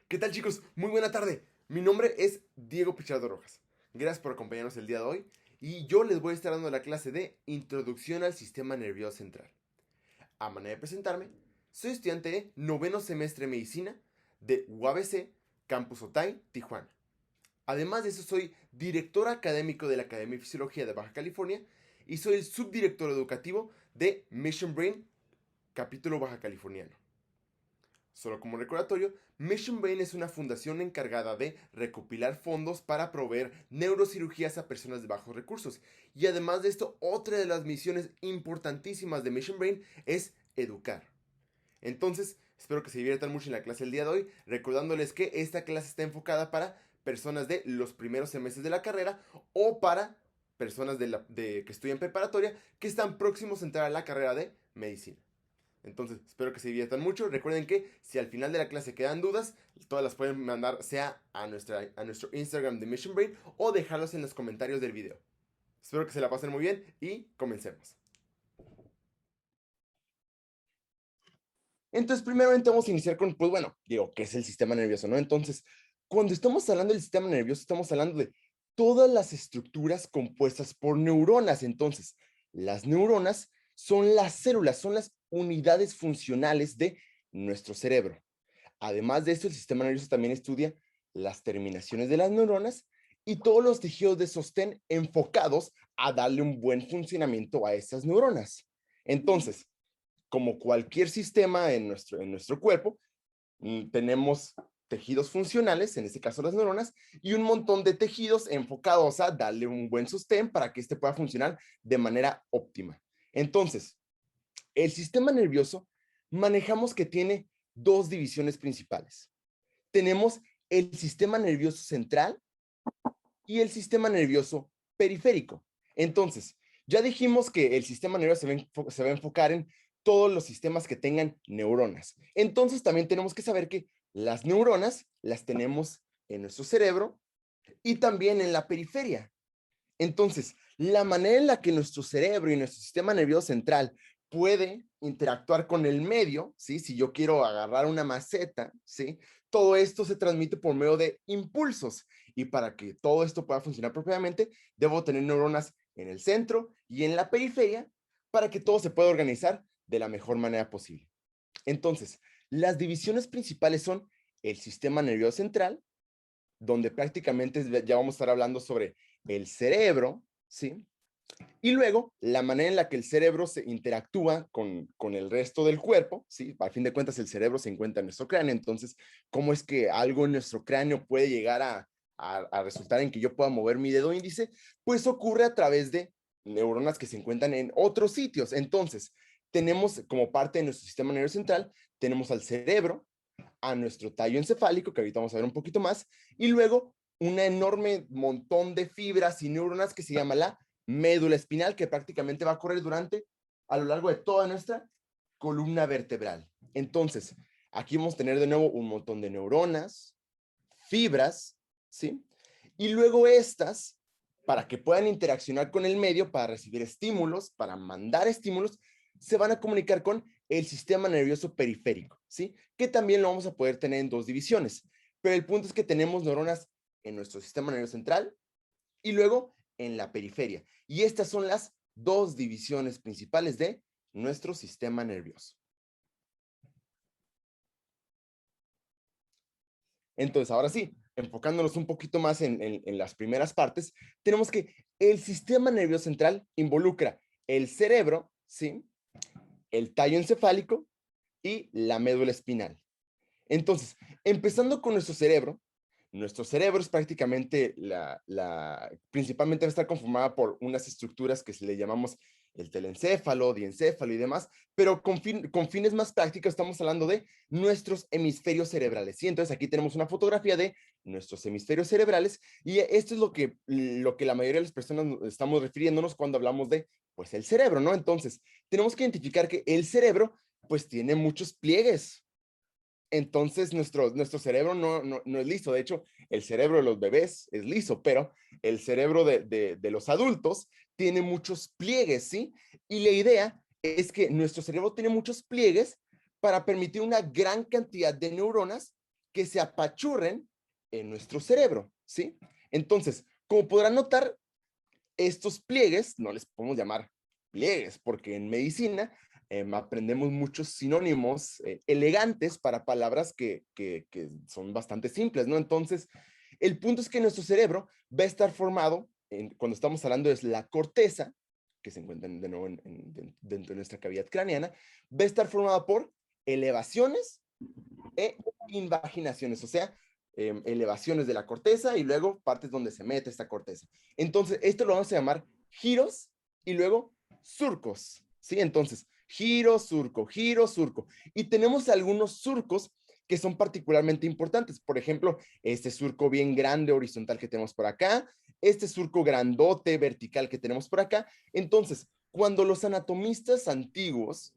¿Qué tal, chicos? Muy buena tarde. Mi nombre es Diego Pichardo Rojas. Gracias por acompañarnos el día de hoy y yo les voy a estar dando la clase de Introducción al Sistema Nervioso Central. A manera de presentarme, soy estudiante de noveno semestre de Medicina de UABC, Campus Otay, Tijuana. Además de eso, soy director académico de la Academia de Fisiología de Baja California y soy el subdirector educativo de Mission Brain, capítulo baja californiano. Solo como recordatorio, Mission Brain es una fundación encargada de recopilar fondos para proveer neurocirugías a personas de bajos recursos. Y además de esto, otra de las misiones importantísimas de Mission Brain es educar. Entonces, espero que se diviertan mucho en la clase del día de hoy, recordándoles que esta clase está enfocada para personas de los primeros semestres de la carrera o para personas que estudian preparatoria que están próximos a entrar a la carrera de medicina. Entonces, espero que se diviertan mucho. Recuerden que si al final de la clase quedan dudas, todas las pueden mandar sea a nuestro Instagram de Mission Brain o dejarlos en los comentarios del video. Espero que se la pasen muy bien y comencemos. Entonces, primeramente vamos a iniciar con, pues bueno, digo, ¿qué es el sistema nervioso, no? Entonces, cuando estamos hablando del sistema nervioso, estamos hablando de todas las estructuras compuestas por neuronas. Entonces, las neuronas son las células, son las unidades funcionales de nuestro cerebro. Además de esto, el sistema nervioso también estudia las terminaciones de las neuronas y todos los tejidos de sostén enfocados a darle un buen funcionamiento a esas neuronas. Entonces, como cualquier sistema en nuestro cuerpo, tenemos tejidos funcionales, en este caso las neuronas, y un montón de tejidos enfocados a darle un buen sostén para que este pueda funcionar de manera óptima. Entonces, el sistema nervioso manejamos que tiene dos divisiones principales. Tenemos el sistema nervioso central y el sistema nervioso periférico. Entonces, ya dijimos que el sistema nervioso se va a enfocar en todos los sistemas que tengan neuronas. Entonces, también tenemos que saber que las neuronas las tenemos en nuestro cerebro y también en la periferia. Entonces, la manera en la que nuestro cerebro y nuestro sistema nervioso central puede interactuar con el medio, ¿sí? Si yo quiero agarrar una maceta, ¿sí? Todo esto se transmite por medio de impulsos. Y para que todo esto pueda funcionar propiamente, debo tener neuronas en el centro y en la periferia para que todo se pueda organizar de la mejor manera posible. Entonces, las divisiones principales son el sistema nervioso central, donde prácticamente ya vamos a estar hablando sobre el cerebro, ¿sí? Y luego, la manera en la que el cerebro se interactúa con el resto del cuerpo, ¿sí? Al fin de cuentas, el cerebro se encuentra en nuestro cráneo, entonces, ¿cómo es que algo en nuestro cráneo puede llegar a resultar en que yo pueda mover mi dedo índice? Pues ocurre a través de neuronas que se encuentran en otros sitios. Entonces, tenemos como parte de nuestro sistema nervioso central, tenemos al cerebro, a nuestro tallo encefálico, que ahorita vamos a ver un poquito más, y luego un enorme montón de fibras y neuronas que se llama la médula espinal, que prácticamente va a correr a lo largo de toda nuestra columna vertebral. Entonces, aquí vamos a tener de nuevo un montón de neuronas, fibras, ¿sí? Y luego estas, para que puedan interaccionar con el medio, para recibir estímulos, para mandar estímulos, se van a comunicar con el sistema nervioso periférico, ¿sí? Que también lo vamos a poder tener en dos divisiones. Pero el punto es que tenemos neuronas en nuestro sistema nervioso central y luego en la periferia. Y estas son las dos divisiones principales de nuestro sistema nervioso. Entonces, ahora sí, enfocándonos un poquito más en las primeras partes, tenemos que el sistema nervioso central involucra el cerebro, ¿sí? El tallo encefálico y la médula espinal. Entonces, empezando con nuestro cerebro es prácticamente principalmente va a estar conformada por unas estructuras que se le llamamos el telencéfalo, diencéfalo y demás, pero con fines más prácticos estamos hablando de nuestros hemisferios cerebrales. ¿Sí? Entonces aquí tenemos una fotografía de nuestros hemisferios cerebrales y esto es lo que la mayoría de las personas estamos refiriéndonos cuando hablamos de, pues, el cerebro, ¿no? Entonces, tenemos que identificar que el cerebro, pues, tiene muchos pliegues. Entonces, nuestro cerebro no es liso. De hecho, el cerebro de los bebés es liso, pero el cerebro de los adultos tiene muchos pliegues, ¿sí? Y la idea es que nuestro cerebro tiene muchos pliegues para permitir una gran cantidad de neuronas que se apachurren en nuestro cerebro, ¿sí? Entonces, como podrán notar, estos pliegues, no les podemos llamar pliegues, porque en medicina aprendemos muchos sinónimos elegantes para palabras que son bastante simples, ¿no? Entonces, el punto es que nuestro cerebro va a estar formado, cuando estamos hablando de la corteza, que se encuentra de nuevo dentro de nuestra cavidad craneana, va a estar formada por elevaciones e invaginaciones, o sea, elevaciones de la corteza y luego partes donde se mete esta corteza. Entonces, esto lo vamos a llamar giros y luego surcos, ¿sí? Entonces, giro, surco, giro, surco. Y tenemos algunos surcos que son particularmente importantes. Por ejemplo, este surco bien grande horizontal que tenemos por acá, este surco grandote vertical que tenemos por acá. Entonces, cuando los anatomistas antiguos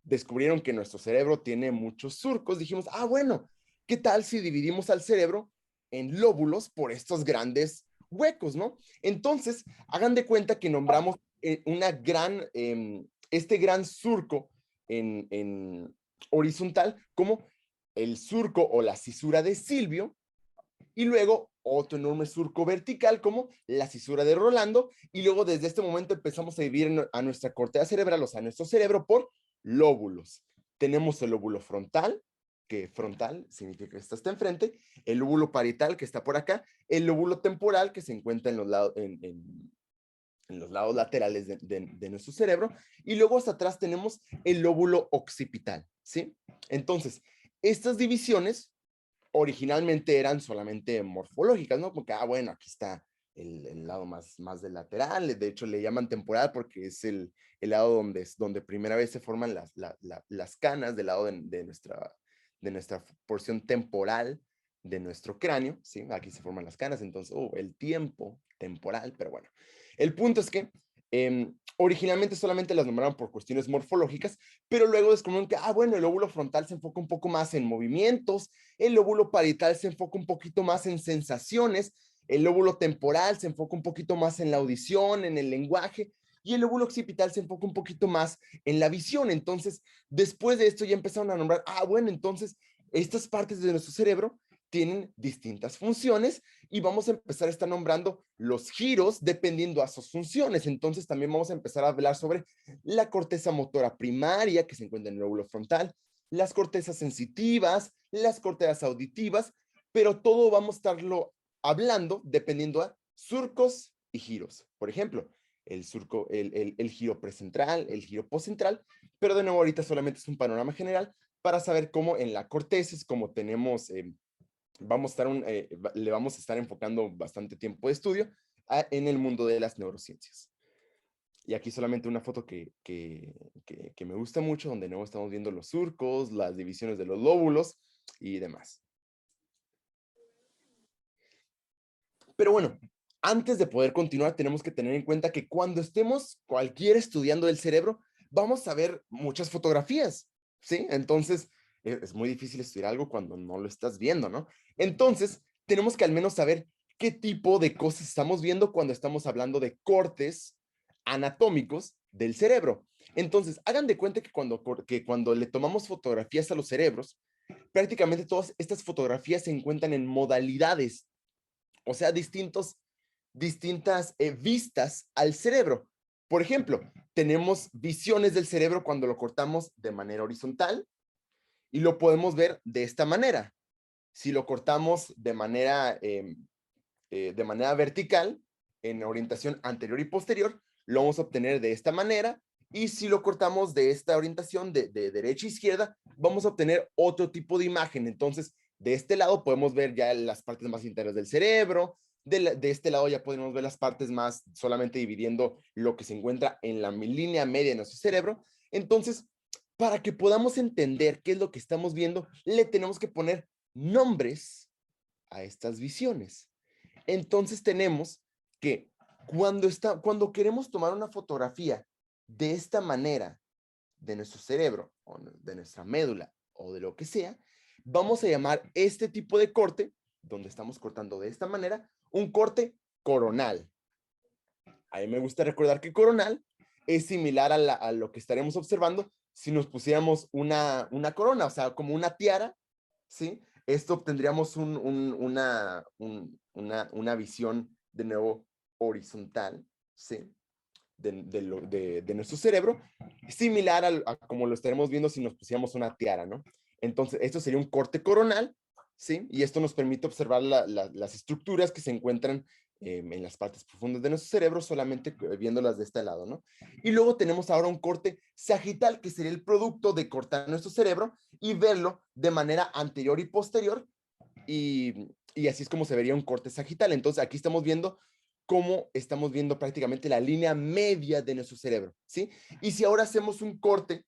descubrieron que nuestro cerebro tiene muchos surcos, dijimos, ah, bueno, ¿qué tal si dividimos al cerebro en lóbulos por estos grandes huecos, ¿no? Entonces, hagan de cuenta que nombramos este gran surco en horizontal como el surco o la cisura de Silvio, y luego otro enorme surco vertical como la cisura de Rolando, y luego desde este momento empezamos a dividir a nuestra corteza cerebral, o sea, a nuestro cerebro por lóbulos. Tenemos el lóbulo frontal, que frontal significa que está enfrente, el lóbulo parietal que está por acá, el lóbulo temporal que se encuentra en los lados, en los lados laterales de nuestro cerebro, y luego hasta atrás tenemos el lóbulo occipital, ¿sí? Entonces, estas divisiones originalmente eran solamente morfológicas, ¿no? Porque, ah, bueno, aquí está el lado más del lateral, de hecho le llaman temporal porque es el lado donde primera vez se forman las canas del lado de nuestra porción temporal de nuestro cráneo, ¿sí? Aquí se forman las canas, entonces, el tiempo temporal, pero bueno. El punto es que originalmente solamente las nombraron por cuestiones morfológicas, pero luego descubrieron que, ah, bueno, el lóbulo frontal se enfoca un poco más en movimientos, el lóbulo parietal se enfoca un poquito más en sensaciones, el lóbulo temporal se enfoca un poquito más en la audición, en el lenguaje, y el lóbulo occipital se enfoca un poquito más en la visión. Entonces, después de esto ya empezaron a nombrar, ah, bueno, entonces estas partes de nuestro cerebro tienen distintas funciones y vamos a empezar a estar nombrando los giros dependiendo a sus funciones. Entonces también vamos a empezar a hablar sobre la corteza motora primaria que se encuentra en el lóbulo frontal, las cortezas sensitivas, las cortezas auditivas, pero todo vamos a estarlo hablando dependiendo a surcos y giros. Por ejemplo, el surco, el giro precentral, el giro postcentral, pero de nuevo ahorita solamente es un panorama general para saber cómo en la corteza es como tenemos le vamos a estar enfocando bastante tiempo de estudio en el mundo de las neurociencias. Y aquí solamente una foto que me gusta mucho, donde nuevo estamos viendo los surcos, las divisiones de los lóbulos y demás. Pero bueno, antes de poder continuar, tenemos que tener en cuenta que cuando estemos cualquier estudiando del cerebro, vamos a ver muchas fotografías, ¿sí? Entonces, es muy difícil estudiar algo cuando no lo estás viendo, ¿no? Entonces, tenemos que al menos saber qué tipo de cosas estamos viendo cuando estamos hablando de cortes anatómicos del cerebro. Entonces, hagan de cuenta que cuando le tomamos fotografías a los cerebros, prácticamente todas estas fotografías se encuentran en modalidades, o sea, distintas vistas al cerebro. Por ejemplo, tenemos visiones del cerebro cuando lo cortamos de manera horizontal y lo podemos ver de esta manera. Si lo cortamos de manera vertical, en orientación anterior y posterior, lo vamos a obtener de esta manera. Y si lo cortamos de esta orientación de derecha a izquierda, vamos a obtener otro tipo de imagen. Entonces, de este lado podemos ver ya las partes más internas del cerebro. De este lado ya podemos ver las partes más, solamente dividiendo lo que se encuentra en la línea media de nuestro cerebro. Entonces, para que podamos entender qué es lo que estamos viendo, le tenemos que poner nombres a estas visiones. Entonces tenemos que cuando queremos tomar una fotografía de esta manera de nuestro cerebro o de nuestra médula o de lo que sea, vamos a llamar este tipo de corte, donde estamos cortando de esta manera, un corte coronal. A mí me gusta recordar que coronal es similar a lo que estaremos observando si nos pusiéramos una corona, o sea, como una tiara, ¿sí? esto obtendríamos una visión de nuevo horizontal, ¿sí? De nuestro cerebro, similar a como lo estaremos viendo si nos pusiéramos una tiara, ¿no? Entonces, esto sería un corte coronal, ¿sí? Y esto nos permite observar las estructuras que se encuentran en las partes profundas de nuestro cerebro, solamente viéndolas de este lado, ¿no? Y luego tenemos ahora un corte sagital, que sería el producto de cortar nuestro cerebro y verlo de manera anterior y posterior, y así es como se vería un corte sagital. Entonces, aquí estamos viendo cómo estamos viendo prácticamente la línea media de nuestro cerebro, ¿sí? Y si ahora hacemos un corte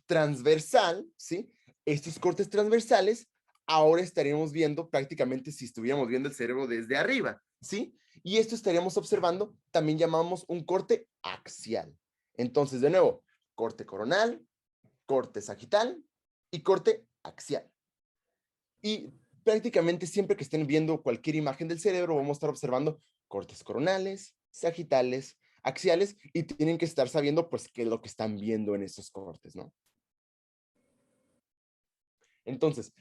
transversal, ¿sí? Estos cortes transversales, ahora estaríamos viendo prácticamente si estuviéramos viendo el cerebro desde arriba, ¿sí? Y esto estaríamos observando, también llamamos un corte axial. Entonces, de nuevo, corte coronal, corte sagital y corte axial. Y prácticamente siempre que estén viendo cualquier imagen del cerebro, vamos a estar observando cortes coronales, sagitales, axiales, y tienen que estar sabiendo, pues, qué es lo que están viendo en esos cortes, ¿no? Entonces,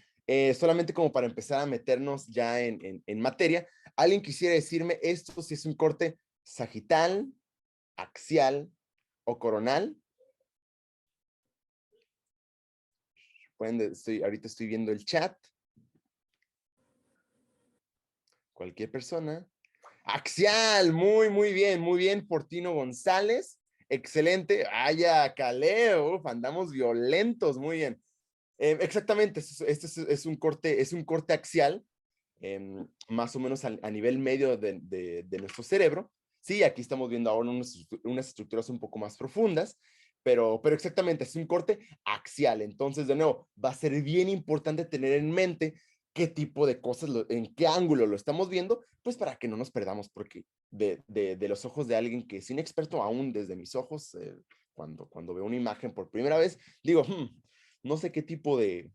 solamente como para empezar a meternos ya en materia, ¿alguien quisiera decirme esto si es un corte sagital, axial o coronal? Ahorita estoy viendo el chat. Cualquier persona. Axial, muy bien, Portino González, excelente. Aya, Caleo, andamos violentos, muy bien. Exactamente, este es un corte axial, más o menos a nivel medio de nuestro cerebro. Sí, aquí estamos viendo ahora unas estructuras un poco más profundas, pero exactamente, es un corte axial. Entonces, de nuevo, va a ser bien importante tener en mente qué tipo de cosas, en qué ángulo lo estamos viendo, pues para que no nos perdamos, porque de los ojos de alguien que es inexperto, aún desde mis ojos, cuando veo una imagen por primera vez, digo, no sé qué tipo de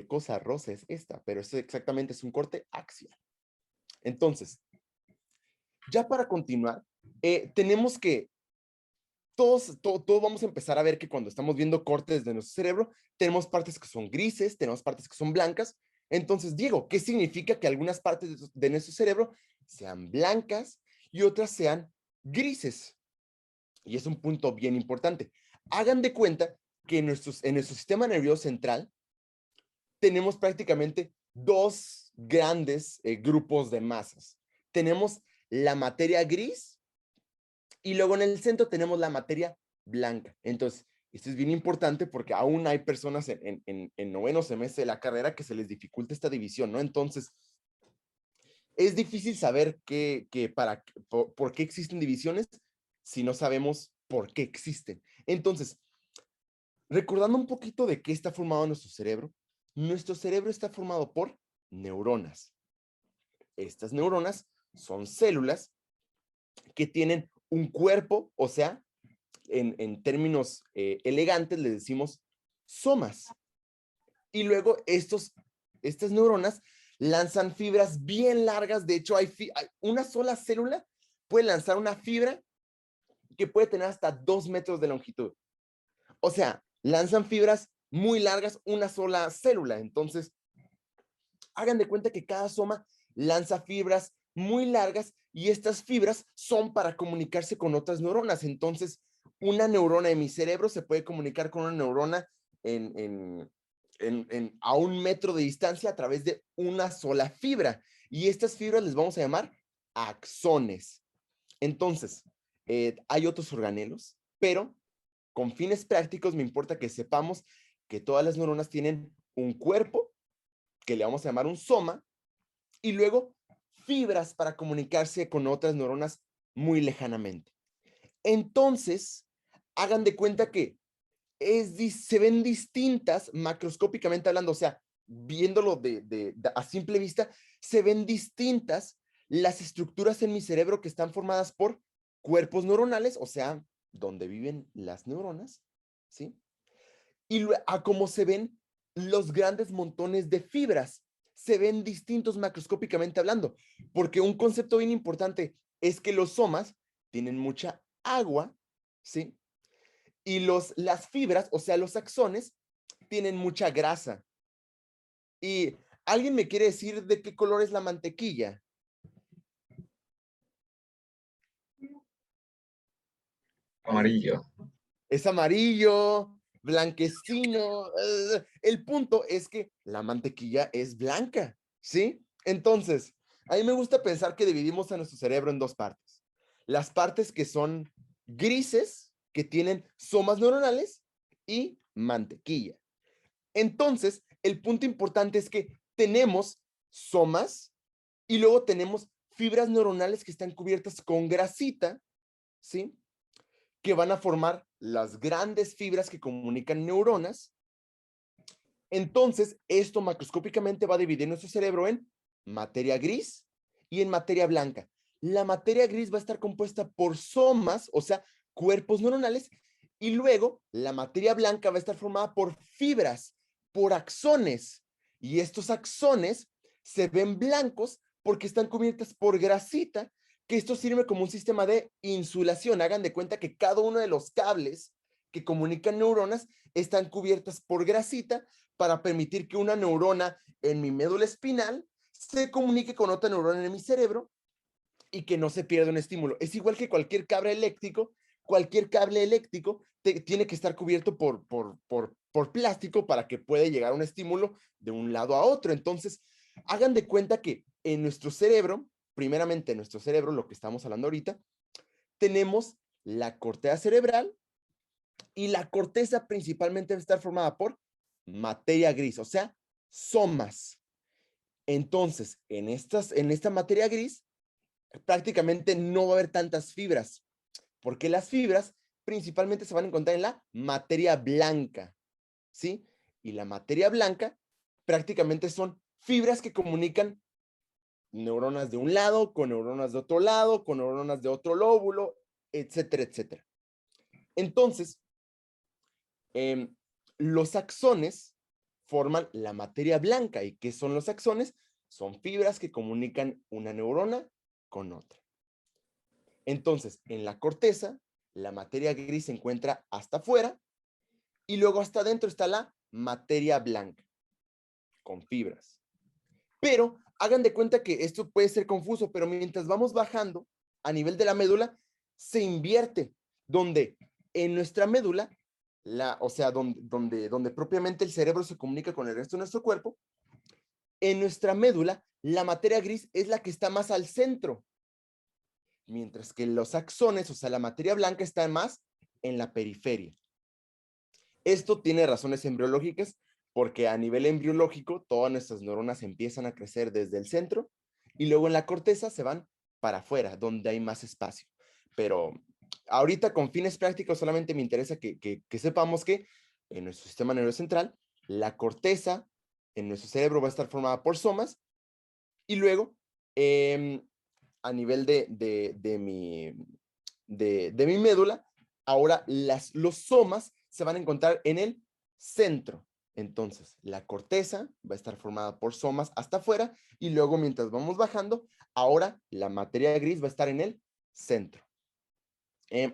cosa rosa es esta, pero esto exactamente es un corte axial. Entonces, ya para continuar, tenemos que todos vamos a empezar a ver que cuando estamos viendo cortes de nuestro cerebro, tenemos partes que son grises, tenemos partes que son blancas. Entonces, Diego, ¿qué significa que algunas partes de nuestro cerebro sean blancas y otras sean grises? Y es un punto bien importante. Hagan de cuenta que en nuestro sistema nervioso central tenemos prácticamente dos grandes grupos de masas. Tenemos la materia gris y luego en el centro tenemos la materia blanca. Entonces, esto es bien importante porque aún hay personas en noveno semestre de la carrera que se les dificulta esta división, ¿no? Entonces, es difícil saber por qué existen divisiones si no sabemos por qué existen. Entonces, recordando un poquito de qué está formado nuestro cerebro está formado por neuronas. Estas neuronas son células que tienen un cuerpo, o sea, en términos elegantes le decimos somas. Y luego estas neuronas lanzan fibras bien largas. De hecho, hay una sola célula puede lanzar una fibra que puede tener hasta 2 metros de longitud. O sea, lanzan fibras muy largas una sola célula. Entonces, hagan de cuenta que cada soma lanza fibras muy largas y estas fibras son para comunicarse con otras neuronas. Entonces, una neurona de mi cerebro se puede comunicar con una neurona a 1 metro de distancia a través de una sola fibra. Y estas fibras les vamos a llamar axones. Entonces, hay otros organelos, pero con fines prácticos me importa que sepamos que todas las neuronas tienen un cuerpo, que le vamos a llamar un soma, y luego fibras para comunicarse con otras neuronas muy lejanamente. Entonces, hagan de cuenta que se ven distintas macroscópicamente hablando, o sea, viéndolo a simple vista, se ven distintas las estructuras en mi cerebro que están formadas por cuerpos neuronales, o sea, donde viven las neuronas, ¿sí? Y a cómo se ven los grandes montones de fibras. Se ven distintos macroscópicamente hablando, porque un concepto bien importante es que los somas tienen mucha agua, ¿sí? Y las fibras, o sea, los axones, tienen mucha grasa. Y ¿alguien me quiere decir de qué color es la mantequilla? Amarillo. Es amarillo, blanquecino. El punto es que la mantequilla es blanca, ¿sí? Entonces, a mí me gusta pensar que dividimos a nuestro cerebro en dos partes. Las partes que son grises, que tienen somas neuronales, y mantequilla. Entonces, el punto importante es que tenemos somas y luego tenemos fibras neuronales que están cubiertas con grasita, ¿sí? Que van a formar las grandes fibras que comunican neuronas. Entonces, esto macroscópicamente va a dividir nuestro cerebro en materia gris y en materia blanca. La materia gris va a estar compuesta por somas, o sea, cuerpos neuronales, y luego la materia blanca va a estar formada por fibras, por axones. Y estos axones se ven blancos porque están cubiertas por grasita, que esto sirve como un sistema de insulación. Hagan de cuenta que cada uno de los cables que comunican neuronas están cubiertas por grasita para permitir que una neurona en mi médula espinal se comunique con otra neurona en mi cerebro y que no se pierda un estímulo. Es igual que cualquier cable eléctrico tiene que estar cubierto por plástico para que pueda llegar un estímulo de un lado a otro. Entonces, hagan de cuenta que en nuestro cerebro, primeramente en nuestro cerebro, lo que estamos hablando ahorita, tenemos la corteza cerebral y la corteza principalmente debe estar formada por materia gris, o sea, somas. Entonces, en esta materia gris, prácticamente no va a haber tantas fibras, porque las fibras principalmente se van a encontrar en la materia blanca, ¿sí? Y la materia blanca prácticamente son fibras que comunican neuronas de un lado, con neuronas de otro lado, con neuronas de otro lóbulo, etcétera, etcétera. Entonces, eh, los axones forman la materia blanca. ¿Y qué son los axones? Son fibras que comunican una neurona con otra. Entonces, en la corteza, la materia gris se encuentra hasta afuera y luego hasta adentro está la materia blanca, con fibras. Pero hagan de cuenta que esto puede ser confuso, pero mientras vamos bajando a nivel de la médula, se invierte, donde en nuestra médula, o sea, donde propiamente el cerebro se comunica con el resto de nuestro cuerpo, en nuestra médula, la materia gris es la que está más al centro, mientras que los axones, o sea, la materia blanca, está más en la periferia. Esto tiene razones embriológicas, porque a nivel embriológico todas nuestras neuronas empiezan a crecer desde el centro y luego en la corteza se van para afuera, donde hay más espacio. Pero ahorita con fines prácticos solamente me interesa que sepamos que en nuestro sistema nervioso central, la corteza en nuestro cerebro va a estar formada por somas y luego a nivel de mi médula, ahora los somas se van a encontrar en el centro. Entonces, la corteza va a estar formada por somas hasta afuera y luego mientras vamos bajando, ahora la materia gris va a estar en el centro.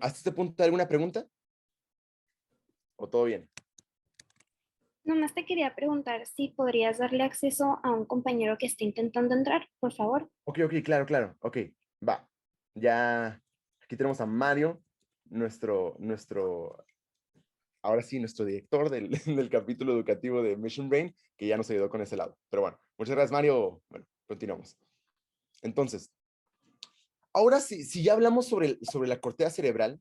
¿Hasta este punto hay alguna pregunta? ¿O todo bien? Nomás te quería preguntar si podrías darle acceso a un compañero que esté intentando entrar, por favor. Ok, claro. Ok, va. Ya, aquí tenemos a Mario, ahora sí, nuestro director del capítulo educativo de Mission Brain, que ya nos ayudó con ese lado. Pero bueno, muchas gracias, Mario. Bueno, continuamos. Entonces, ahora sí, si ya hablamos sobre la corteza cerebral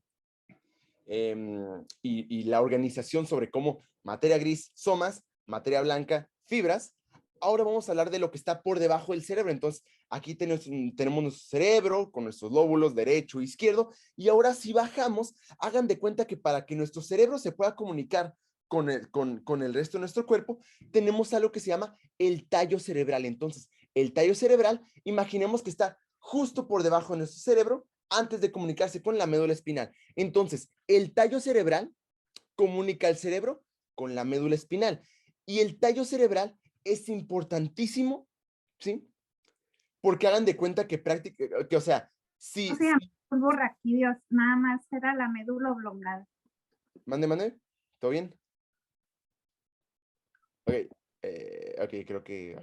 y la organización sobre cómo materia gris, somas, materia blanca, fibras, ahora vamos a hablar de lo que está por debajo del cerebro. Entonces, aquí tenemos nuestro cerebro con nuestros lóbulos derecho e izquierdo. Y ahora si bajamos, hagan de cuenta que para que nuestro cerebro se pueda comunicar con el resto de nuestro cuerpo, tenemos algo que se llama el tallo cerebral. Entonces, el tallo cerebral, imaginemos que está justo por debajo de nuestro cerebro antes de comunicarse con la médula espinal. Entonces, el tallo cerebral comunica al cerebro con la médula espinal. Y el tallo cerebral es importantísimo, ¿sí? Porque hagan de cuenta o sea, si... O sea, raquídeos, nada más era la médula oblongada. Mande, ¿todo bien? Ok, Ok, creo que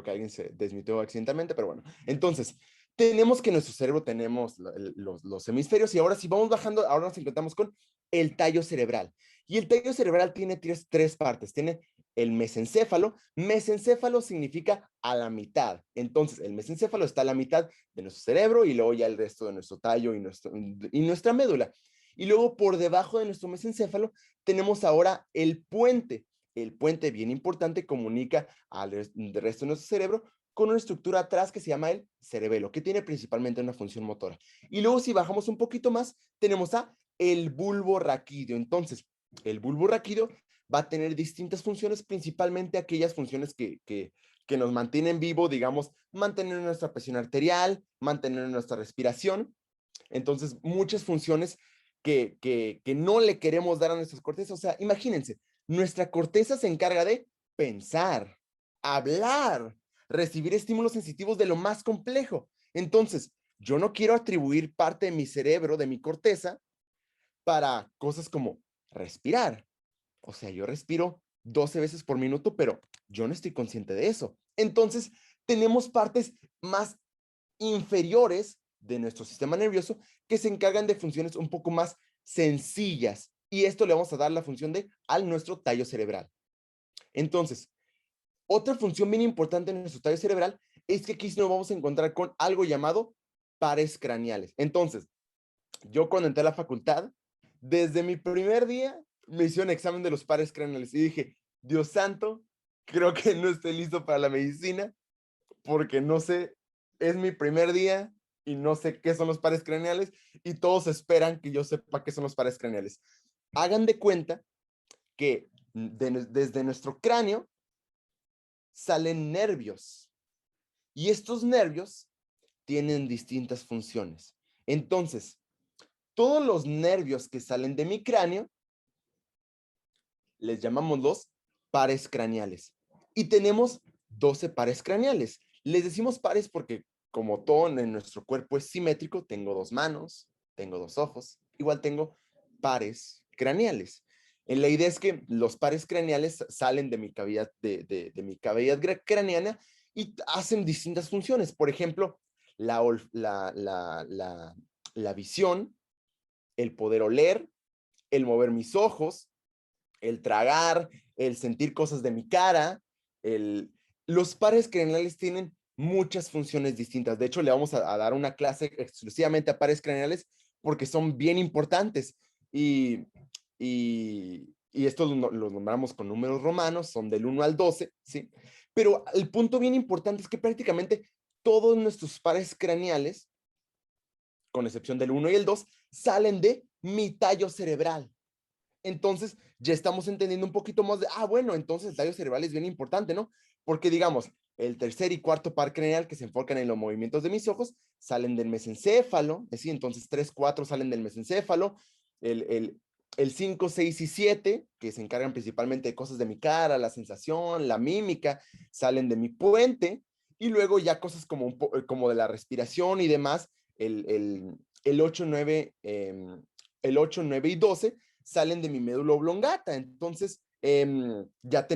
alguien se desmitió accidentalmente, pero bueno. Entonces, tenemos que en nuestro cerebro tenemos los hemisferios y ahora si vamos bajando, ahora nos encontramos con el tallo cerebral. Y el tallo cerebral tiene tres partes. Tiene el mesencéfalo. Mesencéfalo significa a la mitad. Entonces, el mesencéfalo está a la mitad de nuestro cerebro y luego ya el resto de nuestro tallo y nuestra médula. Y luego por debajo de nuestro mesencéfalo tenemos ahora el puente. El puente, bien importante, comunica al resto de nuestro cerebro con una estructura atrás que se llama el cerebelo, que tiene principalmente una función motora. Y luego si bajamos un poquito más, tenemos a el bulbo raquídeo. Entonces, el bulbo raquídeo va a tener distintas funciones, principalmente aquellas funciones que nos mantienen vivo, digamos, mantener nuestra presión arterial, mantener nuestra respiración. Entonces, muchas funciones que no le queremos dar a nuestras cortezas. O sea, imagínense, nuestra corteza se encarga de pensar, hablar, recibir estímulos sensitivos de lo más complejo. Entonces, yo no quiero atribuir parte de mi cerebro, de mi corteza, para cosas como respirar. O sea, yo respiro 12 veces por minuto, pero yo no estoy consciente de eso. Entonces, tenemos partes más inferiores de nuestro sistema nervioso que se encargan de funciones un poco más sencillas. Y esto le vamos a dar la función de al nuestro tallo cerebral. Entonces, otra función bien importante en nuestro tallo cerebral es que aquí nos vamos a encontrar con algo llamado pares craneales. Entonces, yo cuando entré a la facultad, desde mi primer día me hicieron examen de los pares craneales y dije, Dios santo, creo que no estoy listo para la medicina porque no sé, es mi primer día y no sé qué son los pares craneales y todos esperan que yo sepa qué son los pares craneales. Hagan de cuenta que desde nuestro cráneo salen nervios y estos nervios tienen distintas funciones. Entonces, todos los nervios que salen de mi cráneo les llamamos los pares craneales y tenemos 12 pares craneales. Les decimos pares porque como todo en nuestro cuerpo es simétrico, tengo 2 manos, tengo 2 ojos, igual tengo pares craneales. La idea es que los pares craneales salen de mi cavidad, de mi cavidad craneana y hacen distintas funciones. Por ejemplo, la visión, el poder oler, el mover mis ojos, el tragar, el sentir cosas de mi cara. Los pares craneales tienen muchas funciones distintas. De hecho, le vamos a dar una clase exclusivamente a pares craneales porque son bien importantes. Y estos los nombramos con números romanos, son del 1 al 12, ¿sí? Pero el punto bien importante es que prácticamente todos nuestros pares craneales, con excepción del 1 y el 2, salen de mi tallo cerebral. Entonces, ya estamos entendiendo un poquito más de, bueno, entonces el tallo cerebral es bien importante, ¿no? Porque, digamos, el tercer y cuarto par craneal que se enfocan en los movimientos de mis ojos salen del mesencéfalo, es decir, entonces 3, 4 salen del mesencéfalo, el 5, 6 y 7, que se encargan principalmente de cosas de mi cara, la sensación, la mímica, salen de mi puente, y luego ya cosas como, como de la respiración y demás, el 8, 9, el 8, 9 y 12 salen de mi médula oblongata. Entonces, ya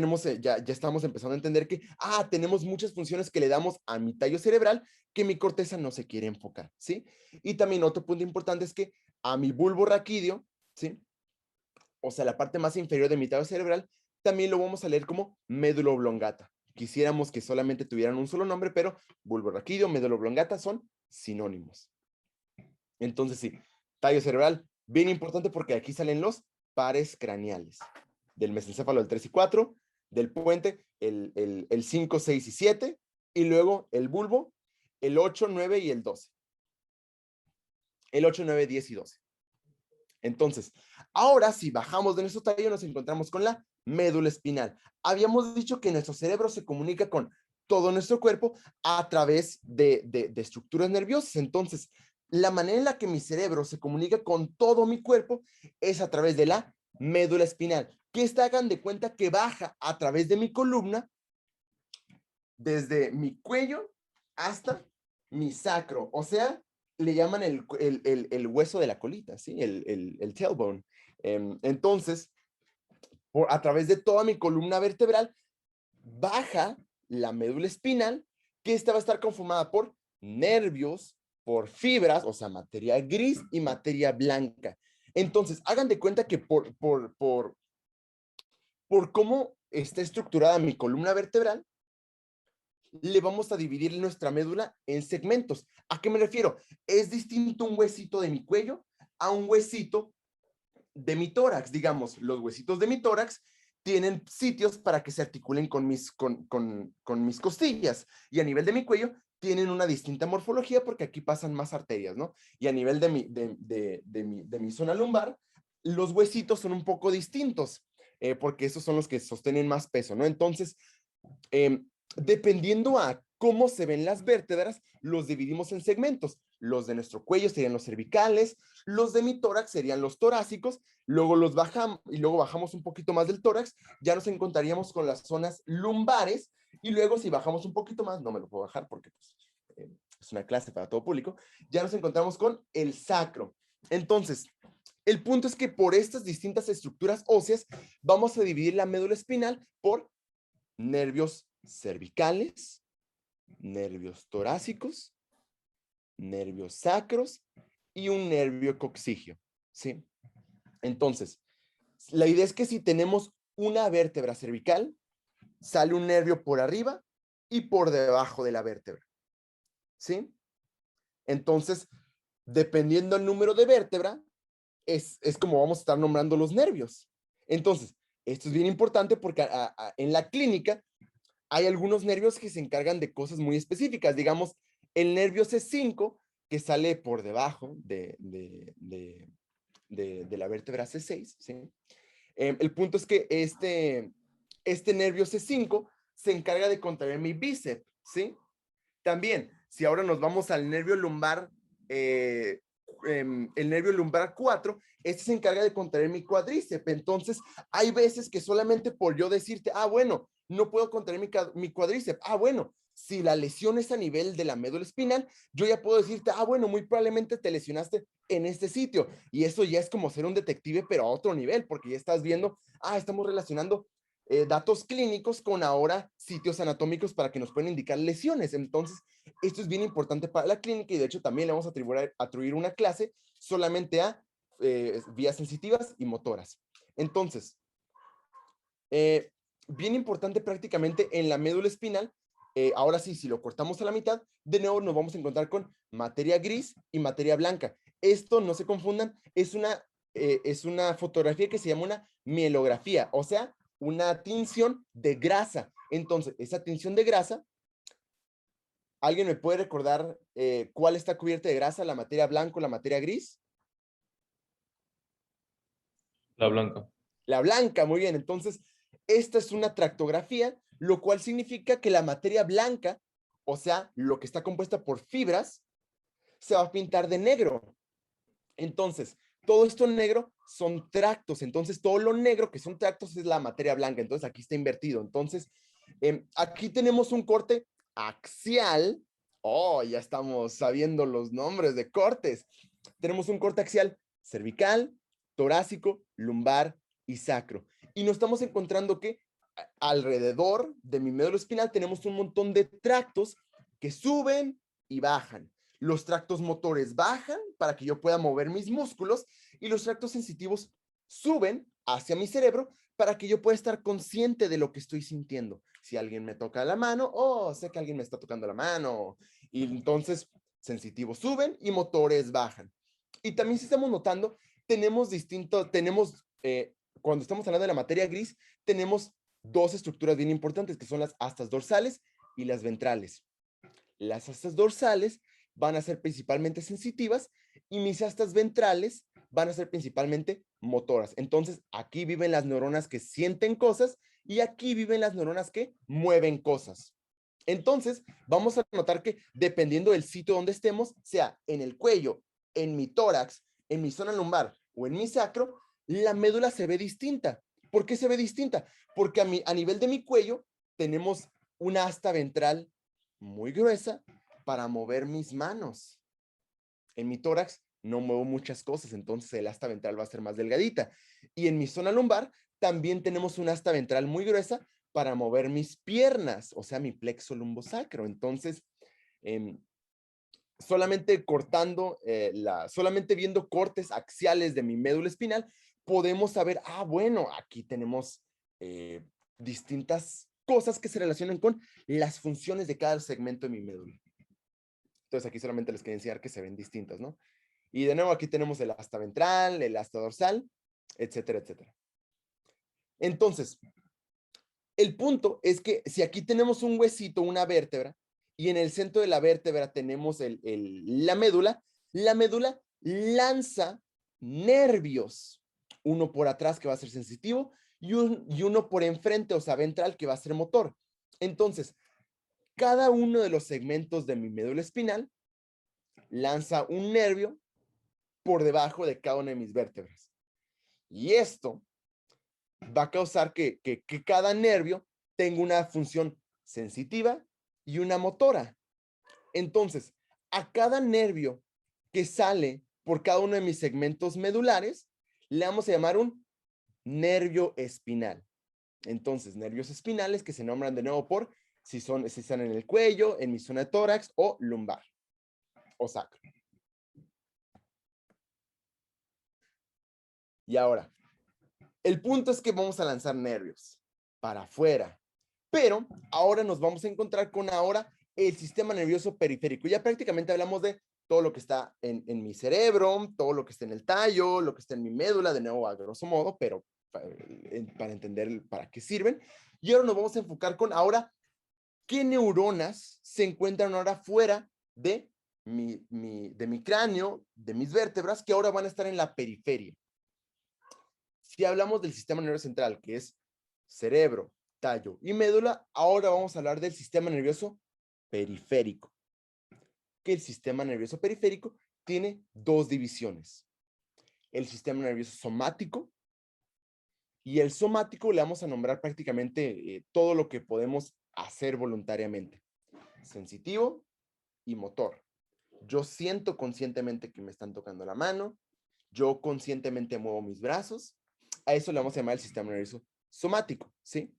estamos empezando a entender que, tenemos muchas funciones que le damos a mi tallo cerebral que mi corteza no se quiere enfocar, ¿sí? Y también otro punto importante es que a mi bulbo raquídeo, ¿sí? O sea, la parte más inferior de mi tallo cerebral, también lo vamos a leer como médula oblongata. Quisiéramos que solamente tuvieran un solo nombre, pero bulbo raquídeo, médula oblongata son sinónimos. Entonces, sí, tallo cerebral, bien importante porque aquí salen los pares craneales. Del mesencéfalo el 3 y 4, del puente el 5, 6 y 7, y luego el bulbo, el 8, 9 y el 12. El 8, 9, 10 y 12. Entonces, ahora si bajamos de nuestro tallo nos encontramos con la médula espinal. Habíamos dicho que nuestro cerebro se comunica con todo nuestro cuerpo a través de estructuras nerviosas. Entonces, la manera en la que mi cerebro se comunica con todo mi cuerpo es a través de la médula espinal, que hagan de cuenta que baja a través de mi columna, desde mi cuello hasta mi sacro, o sea, le llaman el hueso de la colita, ¿sí? El tailbone. Entonces, a través de toda mi columna vertebral, baja la médula espinal, que esta va a estar conformada por nervios, por fibras, o sea, materia gris y materia blanca. Entonces, hagan de cuenta que por cómo está estructurada mi columna vertebral, le vamos a dividir nuestra médula en segmentos. ¿A qué me refiero? Es distinto un huesito de mi cuello a un huesito de mi tórax. Digamos, los huesitos de mi tórax tienen sitios para que se articulen con mis costillas, y a nivel de mi cuello tienen una distinta morfología porque aquí pasan más arterias, ¿no? Y a nivel de mi zona lumbar, los huesitos son un poco distintos, porque esos son los que sostienen más peso, ¿no? Entonces, dependiendo a cómo se ven las vértebras, los dividimos en segmentos. Los de nuestro cuello serían los cervicales, los de mi tórax serían los torácicos, luego los bajamos y luego bajamos un poquito más del tórax, ya nos encontraríamos con las zonas lumbares, y luego si bajamos un poquito más, no me lo puedo bajar porque pues, es una clase para todo público, ya nos encontramos con el sacro. Entonces, el punto es que por estas distintas estructuras óseas vamos a dividir la médula espinal por nervios cervicales, nervios torácicos, nervios sacros y un nervio coccigio, ¿sí? Entonces, la idea es que si tenemos una vértebra cervical, sale un nervio por arriba y por debajo de la vértebra, ¿sí? Entonces, dependiendo del número de vértebra, es como vamos a estar nombrando los nervios. Entonces, esto es bien importante porque en la clínica hay algunos nervios que se encargan de cosas muy específicas. Digamos, el nervio C5, que sale por debajo de la vértebra C6, ¿sí? El punto es que este nervio C5 se encarga de contraer mi bíceps, ¿sí? También, si ahora nos vamos al nervio lumbar, el nervio lumbar 4, este se encarga de contraer mi cuádriceps. Entonces, hay veces que solamente por yo decirte, bueno, no puedo contraer mi cuádriceps. Bueno, si la lesión es a nivel de la médula espinal, yo ya puedo decirte, bueno, muy probablemente te lesionaste en este sitio. Y eso ya es como ser un detective, pero a otro nivel, porque ya estás viendo, estamos relacionando datos clínicos con ahora sitios anatómicos para que nos puedan indicar lesiones. Entonces, esto es bien importante para la clínica, y de hecho también le vamos a atribuir una clase solamente a vías sensitivas y motoras. Entonces, bien importante prácticamente en la médula espinal, ahora sí, si lo cortamos a la mitad, de nuevo nos vamos a encontrar con materia gris y materia blanca. Esto, no se confundan, es una fotografía que se llama una mielografía, o sea, una tinción de grasa. Entonces, esa tinción de grasa, ¿alguien me puede recordar cuál está cubierta de grasa, la materia blanca o la materia gris? La blanca. La blanca, muy bien. Entonces, esta es una tractografía, lo cual significa que la materia blanca, o sea, lo que está compuesta por fibras, se va a pintar de negro. Entonces, todo esto negro son tractos. Entonces, todo lo negro que son tractos es la materia blanca. Entonces, aquí está invertido. Entonces, aquí tenemos un corte axial. Ya estamos sabiendo los nombres de cortes. Tenemos un corte axial cervical, torácico, lumbar y sacro. Y nos estamos encontrando que alrededor de mi médula espinal tenemos un montón de tractos que suben y bajan. Los tractos motores bajan para que yo pueda mover mis músculos, y los tractos sensitivos suben hacia mi cerebro para que yo pueda estar consciente de lo que estoy sintiendo. Si alguien me toca la mano, sé que alguien me está tocando la mano. Y entonces, sensitivos suben y motores bajan. Y también, si estamos notando, cuando estamos hablando de la materia gris, tenemos dos estructuras bien importantes, que son las astas dorsales y las ventrales. Las astas dorsales van a ser principalmente sensitivas, y mis astas ventrales van a ser principalmente motoras. Entonces, aquí viven las neuronas que sienten cosas, y aquí viven las neuronas que mueven cosas. Entonces, vamos a notar que dependiendo del sitio donde estemos, sea en el cuello, en mi tórax, en mi zona lumbar o en mi sacro, la médula se ve distinta. ¿Por qué se ve distinta? Porque a nivel de mi cuello tenemos una asta ventral muy gruesa para mover mis manos. En mi tórax no muevo muchas cosas, entonces el asta ventral va a ser más delgadita. Y en mi zona lumbar también tenemos una asta ventral muy gruesa para mover mis piernas, o sea, mi plexo lumbosacro. Entonces, solamente solamente viendo cortes axiales de mi médula espinal, podemos saber, bueno, aquí tenemos distintas cosas que se relacionan con las funciones de cada segmento de mi médula. Entonces, aquí solamente les quería enseñar que se ven distintas, ¿no? Y de nuevo, aquí tenemos el asta ventral, el asta dorsal, etcétera, etcétera. Entonces, el punto es que si aquí tenemos un huesito, una vértebra, y en el centro de la vértebra tenemos la médula lanza nervios, uno por atrás que va a ser sensitivo y uno por enfrente, o sea, ventral, que va a ser motor. Entonces, cada uno de los segmentos de mi médula espinal lanza un nervio por debajo de cada una de mis vértebras. Y esto va a causar que cada nervio tenga una función sensitiva y una motora. Entonces, a cada nervio que sale por cada uno de mis segmentos medulares, le vamos a llamar un nervio espinal. Entonces, nervios espinales que se nombran de nuevo por si están en el cuello, en mi zona de tórax o lumbar o sacro. Y ahora, el punto es que vamos a lanzar nervios para afuera, pero ahora nos vamos a encontrar con el sistema nervioso periférico. Ya prácticamente hablamos de todo lo que está en mi cerebro, todo lo que está en el tallo, lo que está en mi médula, de nuevo a grosso modo, pero para entender para qué sirven. Y ahora nos vamos a enfocar con qué neuronas se encuentran ahora fuera de mi cráneo, de mis vértebras, que ahora van a estar en la periferia. Si hablamos del sistema nervioso central, que es cerebro, tallo y médula, ahora vamos a hablar del sistema nervioso periférico. Que el sistema nervioso periférico tiene dos divisiones. El sistema nervioso somático, y el somático le vamos a nombrar prácticamente todo lo que podemos hacer voluntariamente. Sensitivo y motor. Yo siento conscientemente que me están tocando la mano, yo conscientemente muevo mis brazos, a eso le vamos a llamar el sistema nervioso somático, ¿sí?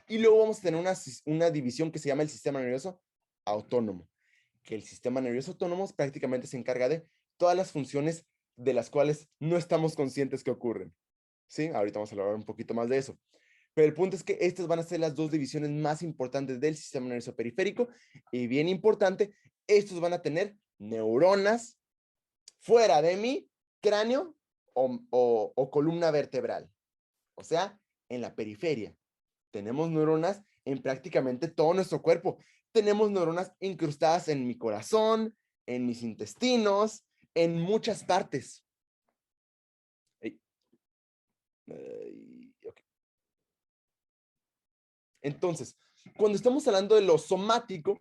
Y luego vamos a tener una división que se llama el sistema nervioso autónomo, que el sistema nervioso autónomo prácticamente se encarga de todas las funciones de las cuales no estamos conscientes que ocurren, ¿sí? Ahorita vamos a hablar un poquito más de eso. Pero el punto es que estas van a ser las dos divisiones más importantes del sistema nervioso periférico, y bien importante, estos van a tener neuronas fuera de mi cráneo o columna vertebral, o sea, en la periferia. Tenemos neuronas en prácticamente todo nuestro cuerpo. Tenemos neuronas incrustadas en mi corazón, en mis intestinos, en muchas partes. Okay. Entonces, cuando estamos hablando de lo somático,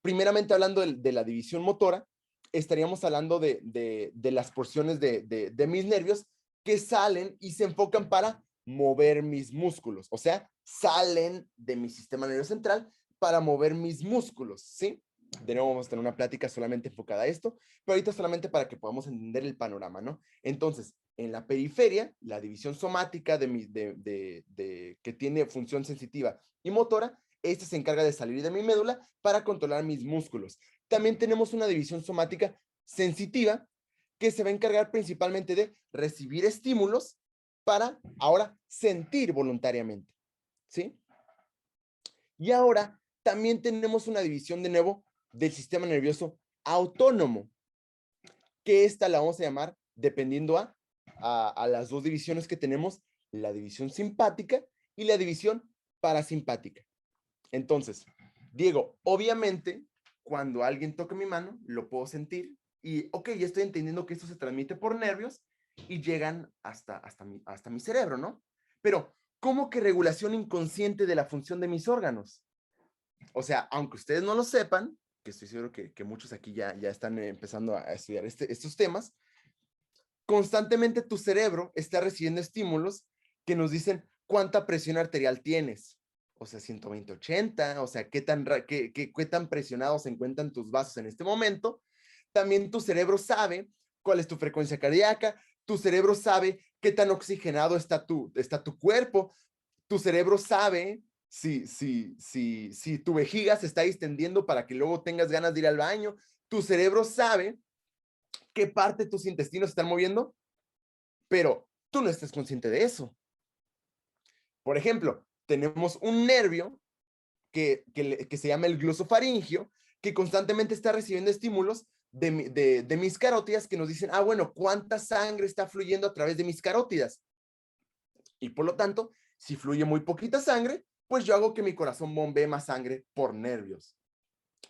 primeramente hablando de la división motora, estaríamos hablando de las porciones de mis nervios que salen y se enfocan para mover mis músculos, o sea, salen de mi sistema nervioso central para mover mis músculos, ¿sí? De nuevo vamos a tener una plática solamente enfocada a esto, pero ahorita solamente para que podamos entender el panorama, ¿no? Entonces, en la periferia, la división somática que tiene función sensitiva y motora, esta se encarga de salir de mi médula para controlar mis músculos. También tenemos una división somática sensitiva que se va a encargar principalmente de recibir estímulos para ahora sentir voluntariamente, ¿sí? Y ahora también tenemos una división de nuevo del sistema nervioso autónomo, que esta la vamos a llamar, dependiendo a las dos divisiones que tenemos, la división simpática y la división parasimpática. Entonces, Diego, obviamente, cuando alguien toca mi mano, lo puedo sentir y, ok, ya estoy entendiendo que esto se transmite por nervios y llegan hasta mi cerebro, ¿no? Pero, ¿cómo que regulación inconsciente de la función de mis órganos? O sea, aunque ustedes no lo sepan, que estoy seguro que muchos aquí ya están empezando a estudiar estos temas, constantemente tu cerebro está recibiendo estímulos que nos dicen cuánta presión arterial tienes. O sea, 120/80, o sea, qué tan presionados se encuentran tus vasos en este momento. También tu cerebro sabe cuál es tu frecuencia cardíaca, Tu cerebro sabe qué tan oxigenado está tu cuerpo. Tu cerebro sabe si tu vejiga se está distendiendo para que luego tengas ganas de ir al baño. Tu cerebro sabe qué parte de tus intestinos se están moviendo, pero tú no estás consciente de eso. Por ejemplo, tenemos un nervio que se llama el glosofaringio, que constantemente está recibiendo estímulos de mis carótidas que nos dicen, bueno, ¿cuánta sangre está fluyendo a través de mis carótidas? Y por lo tanto, si fluye muy poquita sangre, pues yo hago que mi corazón bombee más sangre por nervios.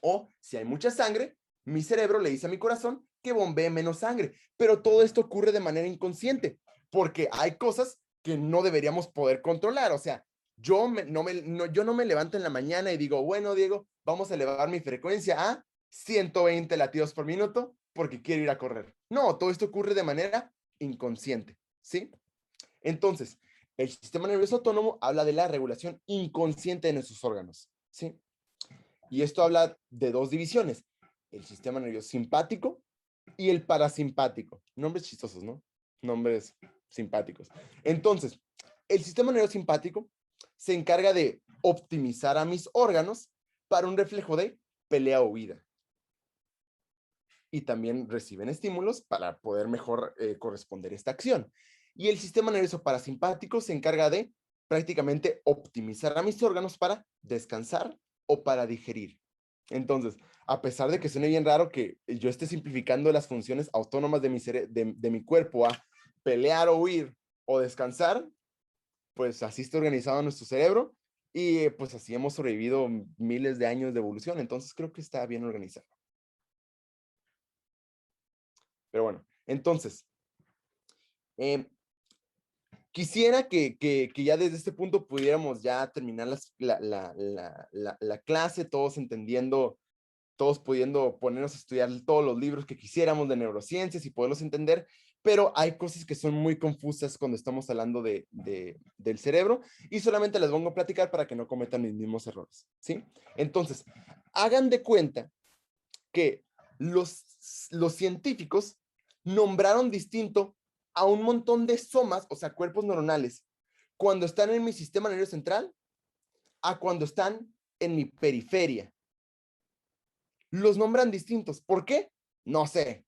O si hay mucha sangre, mi cerebro le dice a mi corazón que bombee menos sangre. Pero todo esto ocurre de manera inconsciente, porque hay cosas que no deberíamos poder controlar. O sea, yo no me levanto en la mañana y digo, bueno, Diego, vamos a elevar mi frecuencia a 120 latidos por minuto porque quiero ir a correr. No, todo esto ocurre de manera inconsciente, ¿sí? Entonces, el sistema nervioso autónomo habla de la regulación inconsciente de nuestros órganos, ¿sí? Y esto habla de dos divisiones, el sistema nervioso simpático y el parasimpático. Nombres chistosos, ¿no? Nombres simpáticos. Entonces, el sistema nervioso simpático se encarga de optimizar a mis órganos para un reflejo de pelea o huida. Y también reciben estímulos para poder mejor corresponder a esta acción. Y el sistema nervioso parasimpático se encarga de prácticamente optimizar a mis órganos para descansar o para digerir. Entonces, a pesar de que suene bien raro que yo esté simplificando las funciones autónomas de mi cuerpo a pelear o huir o descansar, pues así está organizado nuestro cerebro y pues así hemos sobrevivido miles de años de evolución. Entonces, creo que está bien organizado. Pero bueno, entonces, quisiera que ya desde este punto pudiéramos ya terminar la clase, todos entendiendo, todos pudiendo ponernos a estudiar todos los libros que quisiéramos de neurociencias y poderlos entender, pero hay cosas que son muy confusas cuando estamos hablando del cerebro y solamente les vengo a platicar para que no cometan mis mismos errores, ¿sí? Entonces, hagan de cuenta que los científicos nombraron distinto a un montón de somas, o sea, cuerpos neuronales, cuando están en mi sistema nervioso central a cuando están en mi periferia. Los nombran distintos. ¿Por qué? No sé.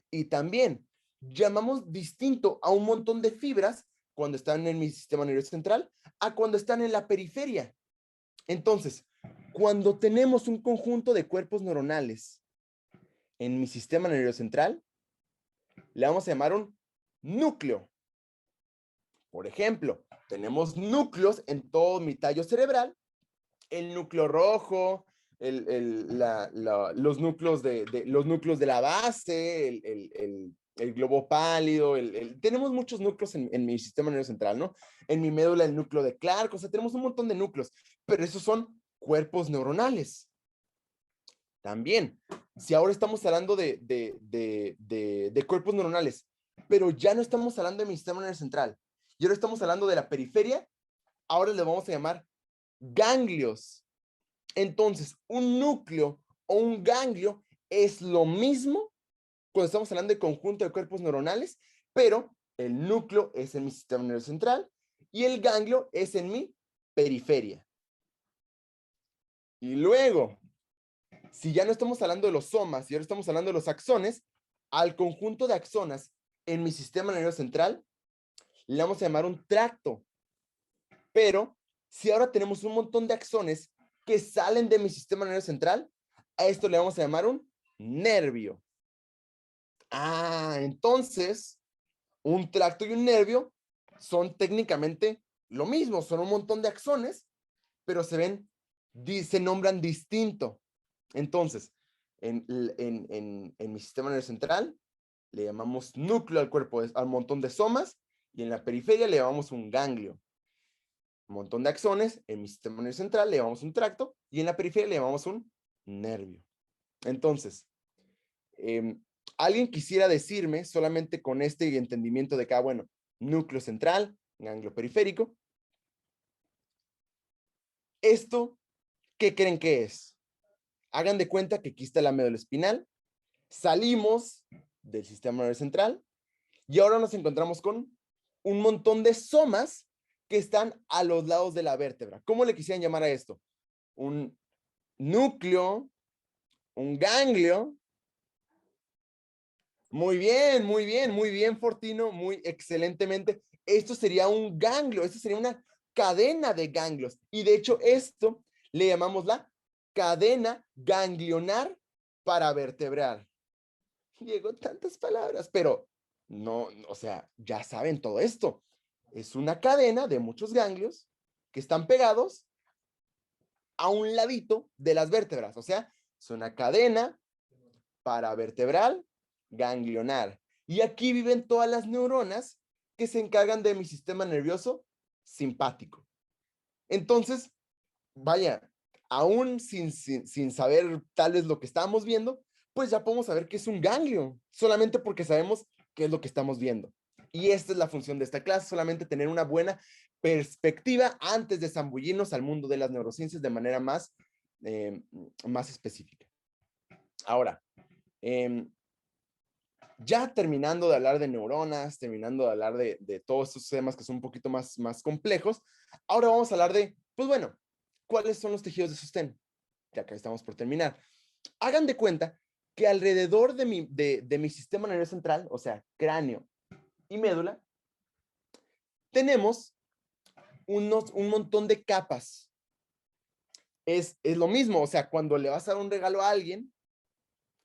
Y también llamamos distinto a un montón de fibras cuando están en mi sistema nervioso central a cuando están en la periferia. Entonces, cuando tenemos un conjunto de cuerpos neuronales en mi sistema nervioso central, le vamos a llamar un núcleo. Por ejemplo, tenemos núcleos en todo mi tallo cerebral, el núcleo rojo, los núcleos de la base, el globo pálido, tenemos muchos núcleos en mi sistema nervioso central, ¿no? En mi médula el núcleo de Clark, o sea, tenemos un montón de núcleos, pero esos son cuerpos neuronales. También, si ahora estamos hablando de cuerpos neuronales, pero ya no estamos hablando de mi sistema nervioso central, y ahora estamos hablando de la periferia, ahora le vamos a llamar ganglios. Entonces, un núcleo o un ganglio es lo mismo cuando estamos hablando de conjunto de cuerpos neuronales, pero el núcleo es en mi sistema nervioso central y el ganglio es en mi periferia. Y luego, si ya no estamos hablando de los somas y ahora estamos hablando de los axones, al conjunto de axonas en mi sistema nervioso central le vamos a llamar un tracto. Pero si ahora tenemos un montón de axones que salen de mi sistema nervioso central, a esto le vamos a llamar un nervio. Entonces, un tracto y un nervio son técnicamente lo mismo, son un montón de axones, pero se nombran distinto. Entonces, en mi sistema nervioso central, le llamamos núcleo al cuerpo, al montón de somas, y en la periferia le llamamos un ganglio. Un montón de axones, en mi sistema nervioso central le llamamos un tracto, y en la periferia le llamamos un nervio. Entonces, alguien quisiera decirme, solamente con este entendimiento de que, bueno, núcleo central, ganglio periférico, ¿esto qué creen que es? Hagan de cuenta que aquí está la médula espinal, salimos del sistema nervioso central Y ahora nos encontramos con un montón de somas que están a los lados de la vértebra. ¿Cómo le quisieran llamar a esto? Un núcleo, un ganglio. Muy bien, muy bien, muy bien, Fortino, muy excelentemente. Esto sería un ganglio, esto sería una cadena de ganglios. Y de hecho, esto le llamamos la cadena ganglionar paravertebral. Diego, tantas palabras, pero no, o sea, ya saben todo esto. Es una cadena de muchos ganglios que están pegados a un ladito de las vértebras. O sea, es una cadena paravertebral ganglionar. Y aquí viven todas las neuronas que se encargan de mi sistema nervioso simpático. Entonces, vaya, aún sin saber tal vez lo que estamos viendo, pues ya podemos saber que es un ganglio, solamente porque sabemos qué es lo que estamos viendo. Y esta es la función de esta clase, solamente tener una buena perspectiva antes de zambullirnos al mundo de las neurociencias de manera más específica. Ahora, ya terminando de hablar de neuronas, terminando de hablar de todos estos temas que son un poquito más complejos, ahora vamos a hablar de, pues bueno, ¿cuáles son los tejidos de sostén? Ya que estamos por terminar. Hagan de cuenta que alrededor de mi sistema nervioso central, o sea, cráneo y médula, tenemos un montón de capas. Es lo mismo, o sea, cuando le vas a dar un regalo a alguien,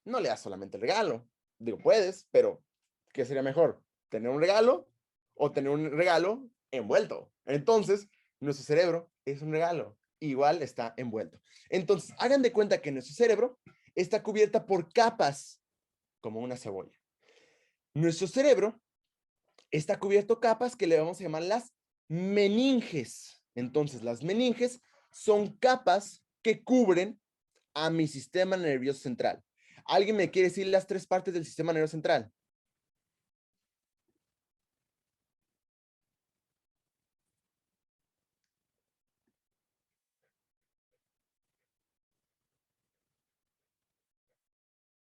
no le das solamente el regalo. Digo, puedes, pero ¿qué sería mejor? ¿Tener un regalo o tener un regalo envuelto? Entonces, nuestro cerebro es un regalo. Igual está envuelto. Entonces, hagan de cuenta que nuestro cerebro está cubierta por capas, como una cebolla. Nuestro cerebro está cubierto capas que le vamos a llamar las meninges. Entonces, las meninges son capas que cubren a mi sistema nervioso central. ¿Alguien me quiere decir las tres partes del sistema nervioso central?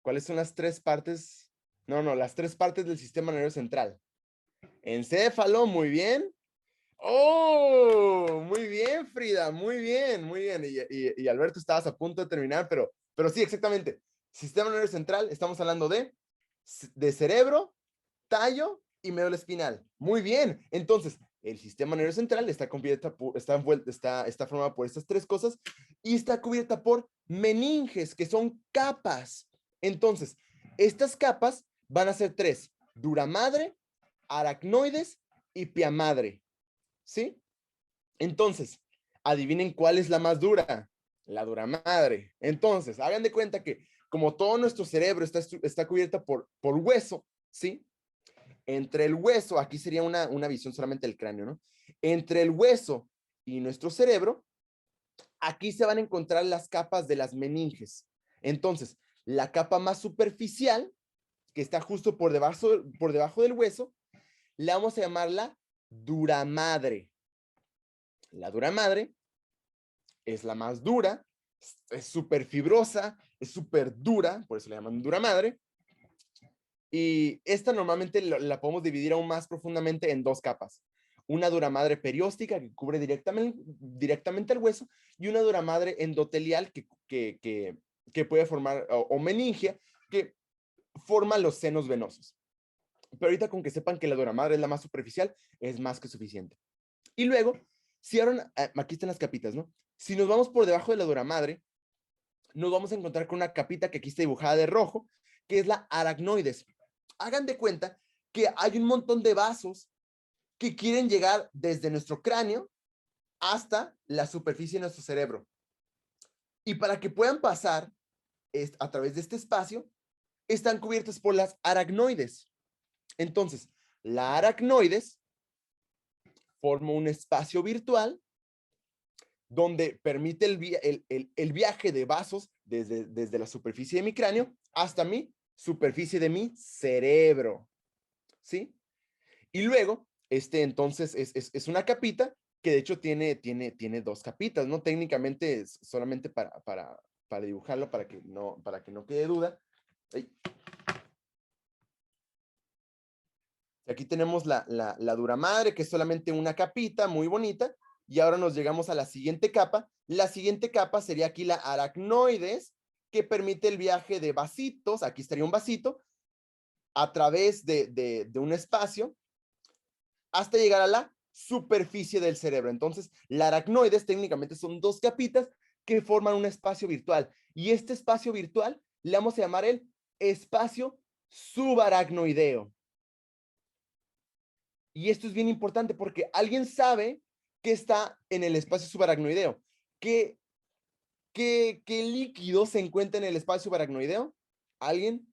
¿Cuáles son las tres partes? No, las tres partes del sistema nervioso central. Encéfalo, muy bien. ¡Oh! Muy bien, Frida, muy bien, muy bien. Y Alberto, estabas a punto de terminar, pero sí, exactamente. Sistema nervioso central, estamos hablando de cerebro, tallo y médula espinal. Muy bien. Entonces, el sistema nervioso central está está formado por estas tres cosas y está cubierta por meninges, que son capas. Entonces, estas capas van a ser tres: dura madre, aracnoides y pia madre. ¿Sí? Entonces, adivinen cuál es la más dura. La dura madre. Entonces, hagan de cuenta que como todo nuestro cerebro está cubierta por hueso, ¿sí? Entre el hueso, aquí sería una visión solamente del cráneo, ¿no? Entre el hueso y nuestro cerebro, aquí se van a encontrar las capas de las meninges. Entonces, la capa más superficial, que está justo por debajo del hueso, le vamos a llamar la duramadre. La duramadre es la más dura, es súper fibrosa, es súper dura, por eso le llaman duramadre. Y esta normalmente la podemos dividir aún más profundamente en dos capas. Una duramadre perióstica que cubre directamente el hueso y una duramadre endotelial que puede formar, o meningia, que forma los senos venosos. Pero ahorita con que sepan que la duramadre es la más superficial, es más que suficiente. Y luego, si ahora, aquí están las capitas, ¿no? Si nos vamos por debajo de la duramadre, nos vamos a encontrar con una capita que aquí está dibujada de rojo, que es la aracnoides. Hagan de cuenta que hay un montón de vasos que quieren llegar desde nuestro cráneo hasta la superficie de nuestro cerebro. Y para que puedan pasar a través de este espacio, están cubiertos por las aracnoides. Entonces, la aracnoides forma un espacio virtual donde permite el viaje de vasos desde la superficie de mi cráneo hasta mi superficie de mi cerebro, ¿sí? Y luego, entonces es una capita que de hecho tiene dos capitas, ¿no? Técnicamente es solamente para dibujarlo, para que no quede duda. Ay. Aquí tenemos la dura madre, que es solamente una capita muy bonita, y ahora nos llegamos a la siguiente capa. La siguiente capa sería aquí la aracnoides, que permite el viaje de vasitos, aquí estaría un vasito, a través de un espacio, hasta llegar a la superficie del cerebro. Entonces, la aracnoides técnicamente son dos capitas que forman un espacio virtual, y este espacio virtual le vamos a llamar el espacio subaracnoideo. Y esto es bien importante porque alguien sabe que está en el espacio subaracnoideo. ¿Qué líquido se encuentra en el espacio subaracnoideo? ¿Alguien?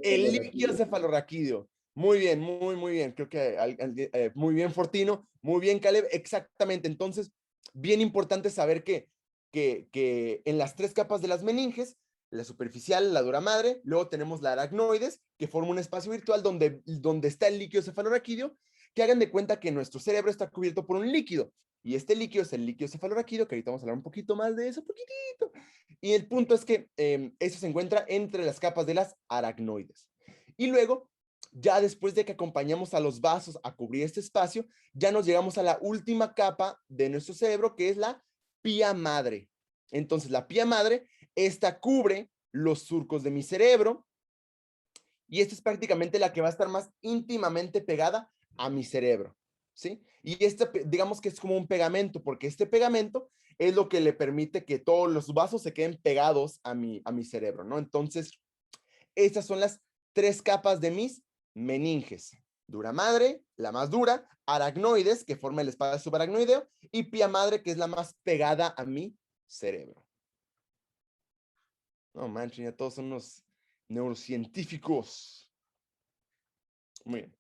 El líquido cefalorraquídeo. Muy bien, muy bien. Creo que muy bien, Fortino. Muy bien, Caleb. Exactamente. Entonces, bien importante saber que en las tres capas de las meninges, la superficial, la dura madre, luego tenemos la aracnoides, que forma un espacio virtual donde está el líquido cefalorraquídeo, que hagan de cuenta que nuestro cerebro está cubierto por un líquido, y este líquido es el líquido cefalorraquídeo, que ahorita vamos a hablar un poquito más de eso, poquitito. Y el punto es que eso se encuentra entre las capas de las aracnoides. Y luego, ya después de que acompañamos a los vasos a cubrir este espacio, ya nos llegamos a la última capa de nuestro cerebro, que es la pía madre. Entonces, la pía madre, esta cubre los surcos de mi cerebro, y esta es prácticamente la que va a estar más íntimamente pegada a mi cerebro, ¿sí? Y digamos que es como un pegamento, porque este pegamento es lo que le permite que todos los vasos se queden pegados a mi cerebro, ¿no? Entonces, estas son las tres capas de mis meninges. Dura madre, la más dura, aracnoides, que forma el espacio subaracnoideo, y pía madre, que es la más pegada a mi cerebro. No manches, ya todos son unos neurocientíficos. Muy bien.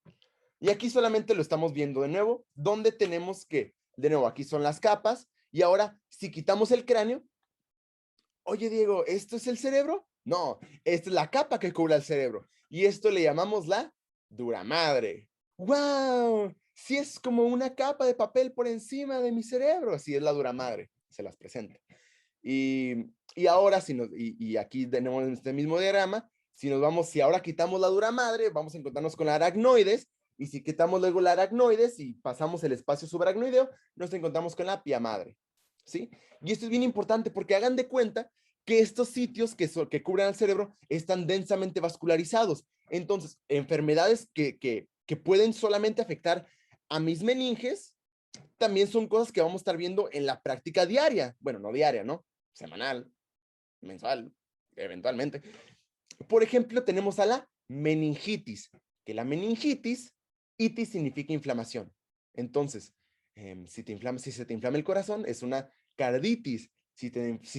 Y aquí solamente lo estamos viendo de nuevo, donde tenemos que, de nuevo, aquí son las capas, y ahora, si quitamos el cráneo, oye, Diego, ¿esto es el cerebro? No, esta es la capa que cubre el cerebro, y esto le llamamos la dura madre. ¡Wow! Sí, es como una capa de papel por encima de mi cerebro, así es la dura madre, se las presento. Y ahora, y aquí tenemos en este mismo diagrama, si ahora quitamos la dura madre, vamos a encontrarnos con la aracnoides, y si quitamos luego la aracnoides y pasamos el espacio subaracnoideo, nos encontramos con la pía madre, ¿sí? Y esto es bien importante porque hagan de cuenta que estos sitios que cubren al cerebro están densamente vascularizados. Entonces, enfermedades que pueden solamente afectar a mis meninges, también son cosas que vamos a estar viendo en la práctica diaria. Bueno, no diaria, ¿no? Semanal, mensual, eventualmente. Por ejemplo, tenemos a la meningitis, que la meningitis, itis significa inflamación. Entonces, si se te inflama el corazón, es una carditis. Si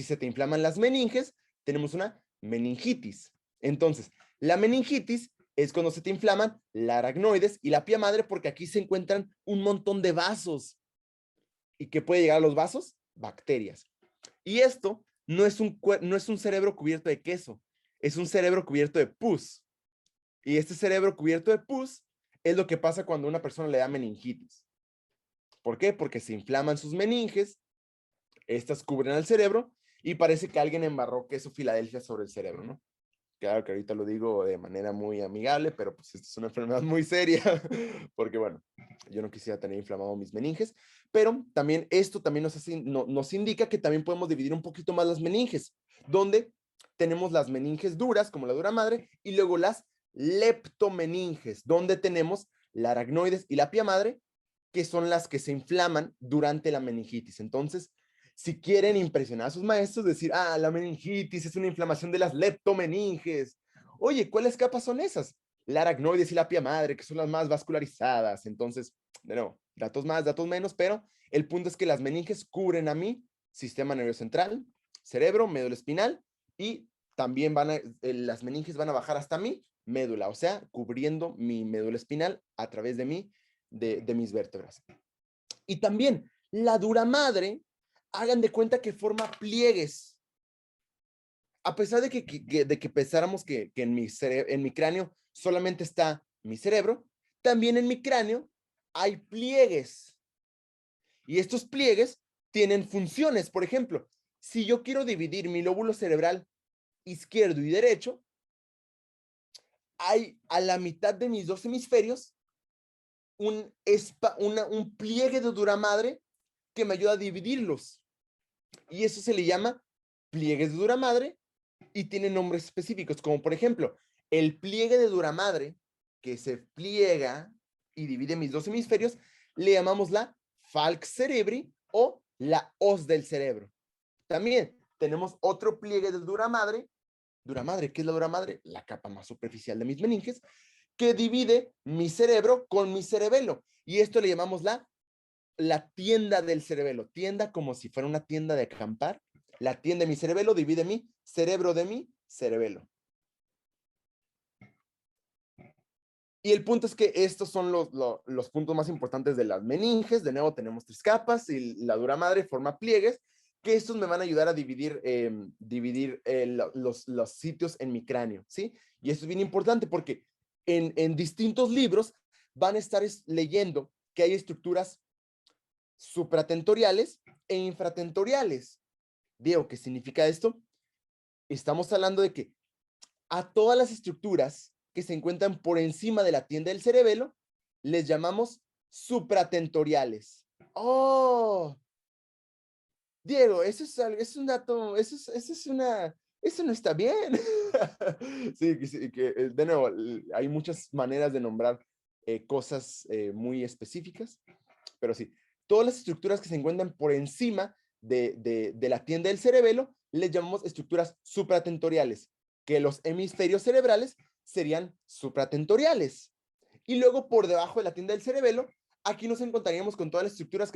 se te inflaman las meninges, tenemos una meningitis. Entonces, la meningitis es cuando se te inflaman la aracnoides y la pía madre, porque aquí se encuentran un montón de vasos. ¿Y qué puede llegar a los vasos? Bacterias. Y esto no es un cerebro cubierto de queso, es un cerebro cubierto de pus. Y este cerebro cubierto de pus es lo que pasa cuando a una persona le da meningitis. ¿Por qué? Porque se inflaman sus meninges, estas cubren al cerebro y parece que alguien embarró queso Filadelfia sobre el cerebro, ¿no? Claro que ahorita lo digo de manera muy amigable, pero pues esta es una enfermedad muy seria, porque bueno, yo no quisiera tener inflamado mis meninges, pero también esto también nos indica que también podemos dividir un poquito más las meninges, donde tenemos las meninges duras, como la dura madre, y luego las leptomeninges, donde tenemos la aracnoides y la pía madre, que son las que se inflaman durante la meningitis. Entonces, si quieren impresionar a sus maestros, decir, la meningitis es una inflamación de las leptomeninges. Oye, ¿cuáles capas son esas? La aracnoides y la pía madre, que son las más vascularizadas. Entonces, de nuevo, datos más, datos menos, pero el punto es que las meninges cubren a mi sistema nervioso central, cerebro, médula espinal, y también las meninges van a bajar hasta mi médula, o sea, cubriendo mi médula espinal a través de mis vértebras. Y también la dura madre, hagan de cuenta que forma pliegues. A pesar de que pensáramos que en mi cráneo solamente está mi cerebro, también en mi cráneo hay pliegues. Y estos pliegues tienen funciones. Por ejemplo, si yo quiero dividir mi lóbulo cerebral izquierdo y derecho, hay a la mitad de mis dos hemisferios un pliegue de duramadre que me ayuda a dividirlos. Y eso se le llama pliegues de duramadre y tiene nombres específicos, como por ejemplo, el pliegue de duramadre que se pliega y divide mis dos hemisferios, le llamamos la falx cerebri o la hoz del cerebro. También tenemos otro pliegue de duramadre. ¿Qué es la duramadre? La capa más superficial de mis meninges, que divide mi cerebro con mi cerebelo. Y esto le llamamos la tienda del cerebelo. Tienda como si fuera una tienda de acampar. La tienda de mi cerebelo divide mi cerebro de mi cerebelo. Y el punto es que estos son los puntos más importantes de las meninges. De nuevo tenemos 3 capas y la duramadre forma pliegues, que estos me van a ayudar a dividir los sitios en mi cráneo, ¿sí? Y esto es bien importante porque en distintos libros van a estar leyendo que hay estructuras supratentoriales e infratentoriales. Diego, ¿qué significa esto? Estamos hablando de que a todas las estructuras que se encuentran por encima de la tienda del cerebelo les llamamos supratentoriales. ¡Oh! Diego, eso es un dato, eso no está bien. Sí, de nuevo, hay muchas maneras de nombrar cosas muy específicas, pero sí, todas las estructuras que se encuentran por encima de la tienda del cerebelo les llamamos estructuras supratentoriales, que los hemisferios cerebrales serían supratentoriales. Y luego por debajo de la tienda del cerebelo, aquí nos encontraríamos con todas las estructuras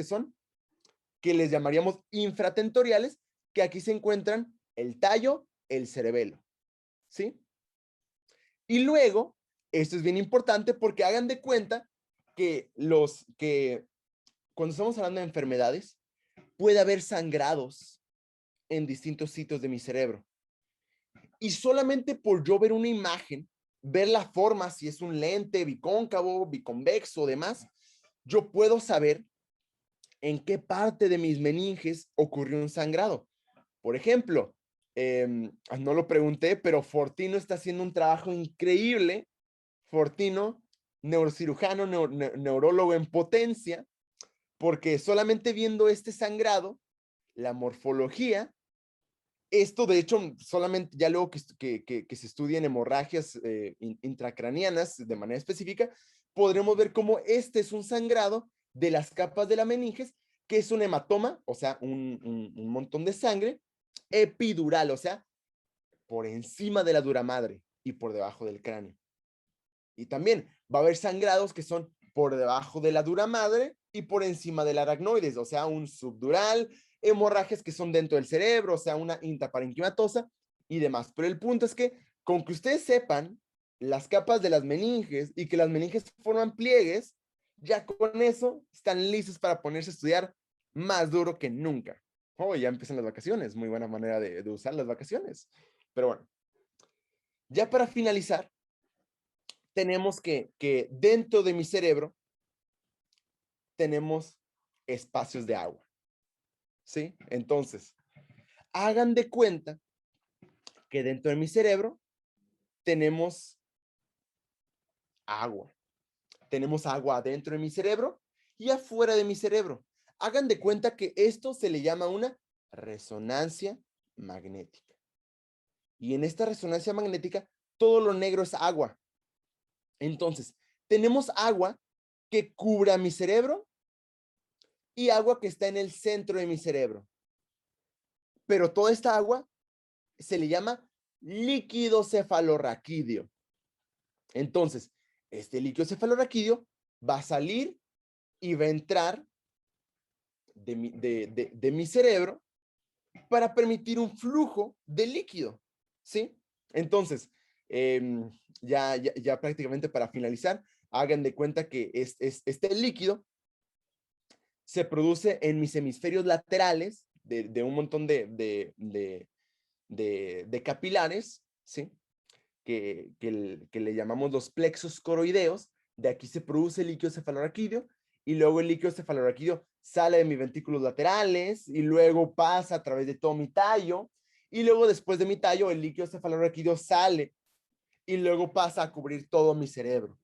que les llamaríamos infratentoriales, que aquí se encuentran el tallo, el cerebelo, ¿sí? Y luego, esto es bien importante porque hagan de cuenta que cuando estamos hablando de enfermedades, puede haber sangrados en distintos sitios de mi cerebro. Y solamente por yo ver una imagen, ver la forma, si es un lente bicóncavo, biconvexo o demás, yo puedo saber en qué parte de mis meninges ocurrió un sangrado. Por ejemplo, no lo pregunté, pero Fortino está haciendo un trabajo increíble. Fortino, neurocirujano, neurólogo en potencia, porque solamente viendo este sangrado, la morfología, esto de hecho solamente ya luego que se estudien hemorragias intracranianas de manera específica, podremos ver cómo este es un sangrado de las capas de la meninges, que es un hematoma, o sea, un montón de sangre, epidural, o sea, por encima de la duramadre y por debajo del cráneo. Y también va a haber sangrados que son por debajo de la duramadre y por encima del aracnoides, o sea, un subdural, hemorragias que son dentro del cerebro, o sea, una intraparenquimatosa y demás. Pero el punto es que con que ustedes sepan las capas de las meninges y que las meninges forman pliegues, ya con eso están listos para ponerse a estudiar más duro que nunca. Oh, ya empiezan las vacaciones, muy buena manera de usar las vacaciones. Pero bueno, ya para finalizar, tenemos que dentro de mi cerebro tenemos espacios de agua, ¿sí? Entonces, hagan de cuenta que dentro de mi cerebro tenemos agua. Tenemos agua dentro de mi cerebro y afuera de mi cerebro. Hagan de cuenta que esto se le llama una resonancia magnética. Y en esta resonancia magnética, todo lo negro es agua. Entonces, tenemos agua que cubra mi cerebro y agua que está en el centro de mi cerebro. Pero toda esta agua se le llama líquido cefalorraquídeo. Entonces, este líquido cefalorraquídeo va a salir y va a entrar de mi cerebro para permitir un flujo de líquido, ¿sí? Entonces, ya prácticamente para finalizar, hagan de cuenta que este líquido se produce en mis hemisferios laterales de un montón de capilares, ¿sí? Que le llamamos los plexos coroideos. De aquí se produce el líquido cefalorraquídeo y luego el líquido cefalorraquídeo sale de mis ventrículos laterales y luego pasa a través de todo mi tallo y luego después de mi tallo el líquido cefalorraquídeo sale y luego pasa a cubrir todo mi cerebro.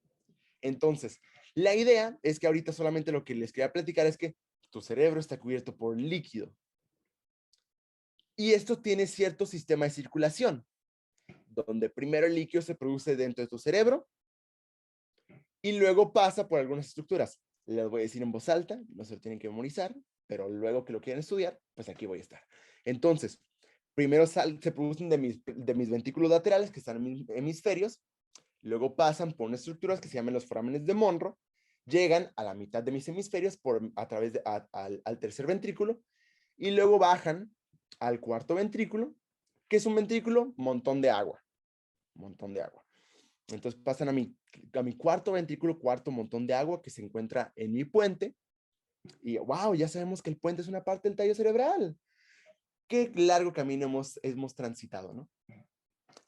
Entonces, la idea es que ahorita solamente lo que les quería platicar es que tu cerebro está cubierto por líquido. Y esto tiene cierto sistema de circulación, donde primero el líquido se produce dentro de tu cerebro y luego pasa por algunas estructuras. Les voy a decir en voz alta, no se lo tienen que memorizar, pero luego que lo quieran estudiar, pues aquí voy a estar. Entonces, primero se producen de mis ventrículos laterales, que están en mis hemisferios, luego pasan por unas estructuras que se llaman los forámenes de Monro, llegan a la mitad de mis hemisferios a través al tercer ventrículo, y luego bajan al cuarto ventrículo, que es un ventrículo, montón de agua. Entonces pasan a mi cuarto ventrículo, cuarto montón de agua que se encuentra en mi puente. Y wow, ya sabemos que el puente es una parte del tallo cerebral. Qué largo camino hemos transitado, ¿no?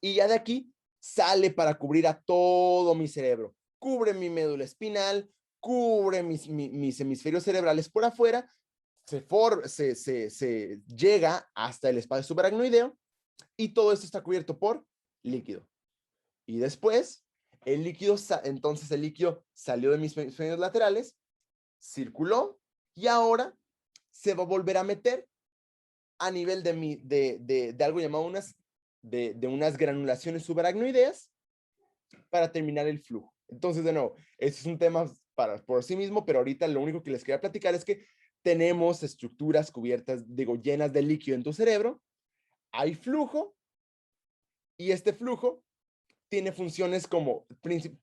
Y ya de aquí sale para cubrir a todo mi cerebro. Cubre mi médula espinal, cubre mis hemisferios cerebrales por afuera, se llega hasta el espacio subaracnoideo y todo esto está cubierto por líquido. Y después, entonces el líquido salió de mis hemisferios laterales, circuló y ahora se va a volver a meter a nivel de algo llamado unas granulaciones subaracnoideas para terminar el flujo. Entonces, de nuevo, este es un tema por sí mismo, pero ahorita lo único que les quería platicar es que tenemos estructuras cubiertas, llenas de líquido en tu cerebro, hay flujo, y este flujo tiene funciones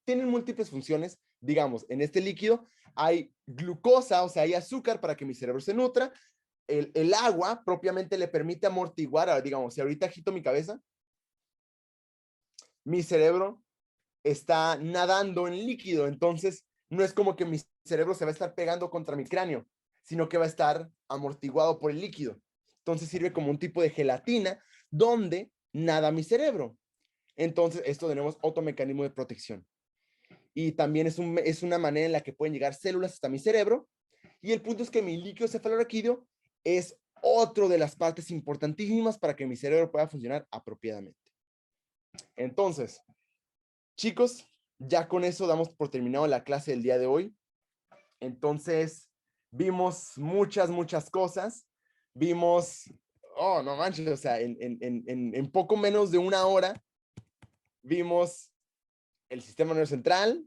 tienen múltiples funciones, digamos, en este líquido hay glucosa, o sea, hay azúcar para que mi cerebro se nutra, el agua propiamente le permite amortiguar, digamos, si ahorita agito mi cabeza, mi cerebro está nadando en líquido, entonces no es como que mi cerebro se va a estar pegando contra mi cráneo, sino que va a estar amortiguado por el líquido. Entonces sirve como un tipo de gelatina donde nada mi cerebro. Entonces esto tenemos otro mecanismo de protección. Y también es una manera en la que pueden llegar células hasta mi cerebro. Y el punto es que mi líquido cefalorraquídeo es otro de las partes importantísimas para que mi cerebro pueda funcionar apropiadamente. Entonces, chicos, ya con eso damos por terminado la clase del día de hoy. Entonces, vimos muchas cosas. Vimos, oh, no manches, o sea, en poco menos de una hora, vimos el sistema nervioso central,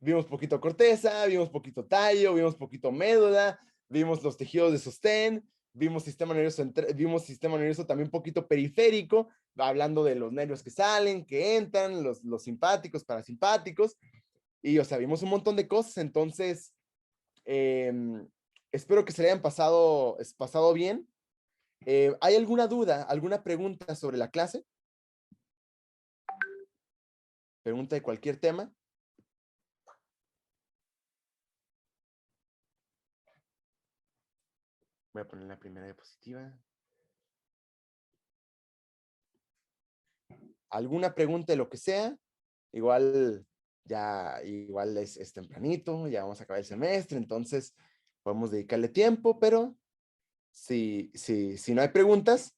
vimos poquito corteza, vimos poquito tallo, vimos poquito médula, vimos los tejidos de sostén, vimos sistema nervioso también poquito periférico, hablando de los nervios que salen, que entran, los simpáticos, parasimpáticos, y o sea, vimos un montón de cosas. Entonces, espero que se le hayan pasado bien. ¿Hay alguna duda, alguna pregunta sobre la clase? Pregunta de cualquier tema. Voy a poner la primera diapositiva. ¿Alguna pregunta de lo que sea? Igual es tempranito, ya vamos a acabar el semestre, entonces podemos dedicarle tiempo, pero si no hay preguntas,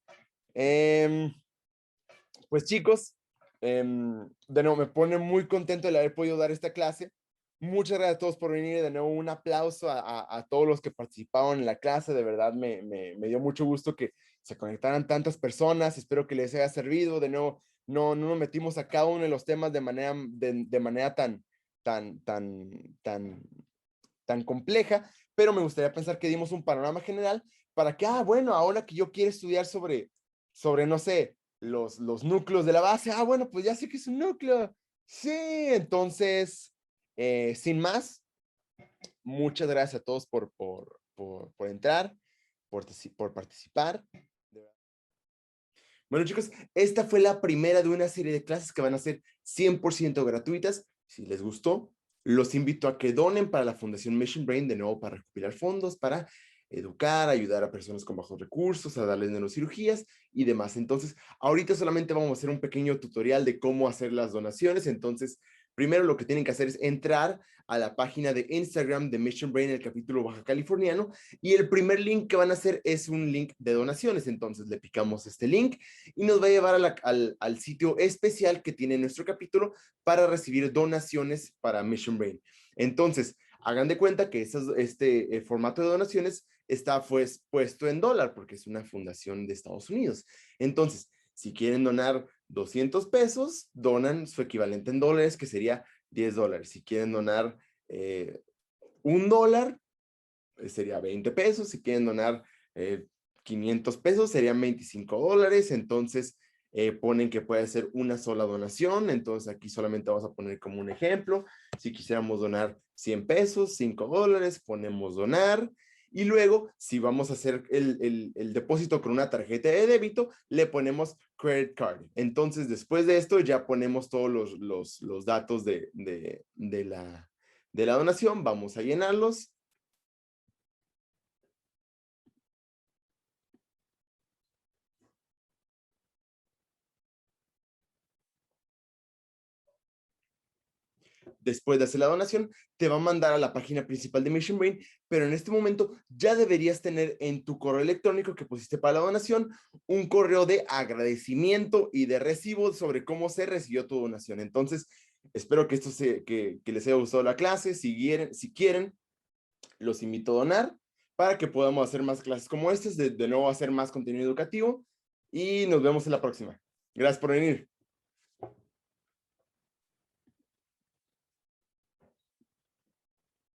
pues chicos, de nuevo me pone muy contento el haber podido dar esta clase. Muchas gracias a todos por venir. De nuevo, un aplauso a todos los que participaron en la clase. De verdad, me dio mucho gusto que se conectaran tantas personas. Espero que les haya servido. De nuevo, no nos metimos a cada uno de los temas de manera tan compleja, pero me gustaría pensar que dimos un panorama general para que, bueno, ahora que yo quiero estudiar sobre no sé, los núcleos de la base, bueno, pues ya sé que es un núcleo. Sí, entonces, sin más, muchas gracias a todos por entrar, por participar. Bueno, chicos, esta fue la primera de una serie de clases que van a ser 100% gratuitas. Si les gustó, los invito a que donen para la Fundación Mission Brain, de nuevo para recopilar fondos, para educar, ayudar a personas con bajos recursos, a darles neurocirugías y demás. Entonces, ahorita solamente vamos a hacer un pequeño tutorial de cómo hacer las donaciones. Entonces, Primero lo que tienen que hacer es entrar a la página de Instagram de Mission Brain, el capítulo baja californiano, y el primer link que van a hacer es un link de donaciones. Entonces le picamos este link y nos va a llevar al sitio especial que tiene nuestro capítulo para recibir donaciones para Mission Brain. Entonces, hagan de cuenta que este formato de donaciones está pues puesto en dólar porque es una fundación de Estados Unidos. Entonces, si quieren donar 200 pesos, donan su equivalente en dólares, que sería $10. Si quieren donar $1, sería 20 pesos. Si quieren donar 500 pesos, serían $25. Entonces, ponen que puede ser una sola donación. Entonces, aquí solamente vamos a poner como un ejemplo. Si quisiéramos donar 100 pesos, $5, ponemos donar. Y luego, si vamos a hacer el depósito con una tarjeta de débito, le ponemos credit card. Entonces, después de esto, ya ponemos todos los datos de la donación. Vamos a llenarlos. Después de hacer la donación, te va a mandar a la página principal de Mission Brain, pero en este momento ya deberías tener en tu correo electrónico que pusiste para la donación un correo de agradecimiento y de recibo sobre cómo se recibió tu donación. Entonces, espero que que les haya gustado la clase. Si quieren, los invito a donar para que podamos hacer más clases como estas, de nuevo hacer más contenido educativo, y nos vemos en la próxima. Gracias por venir.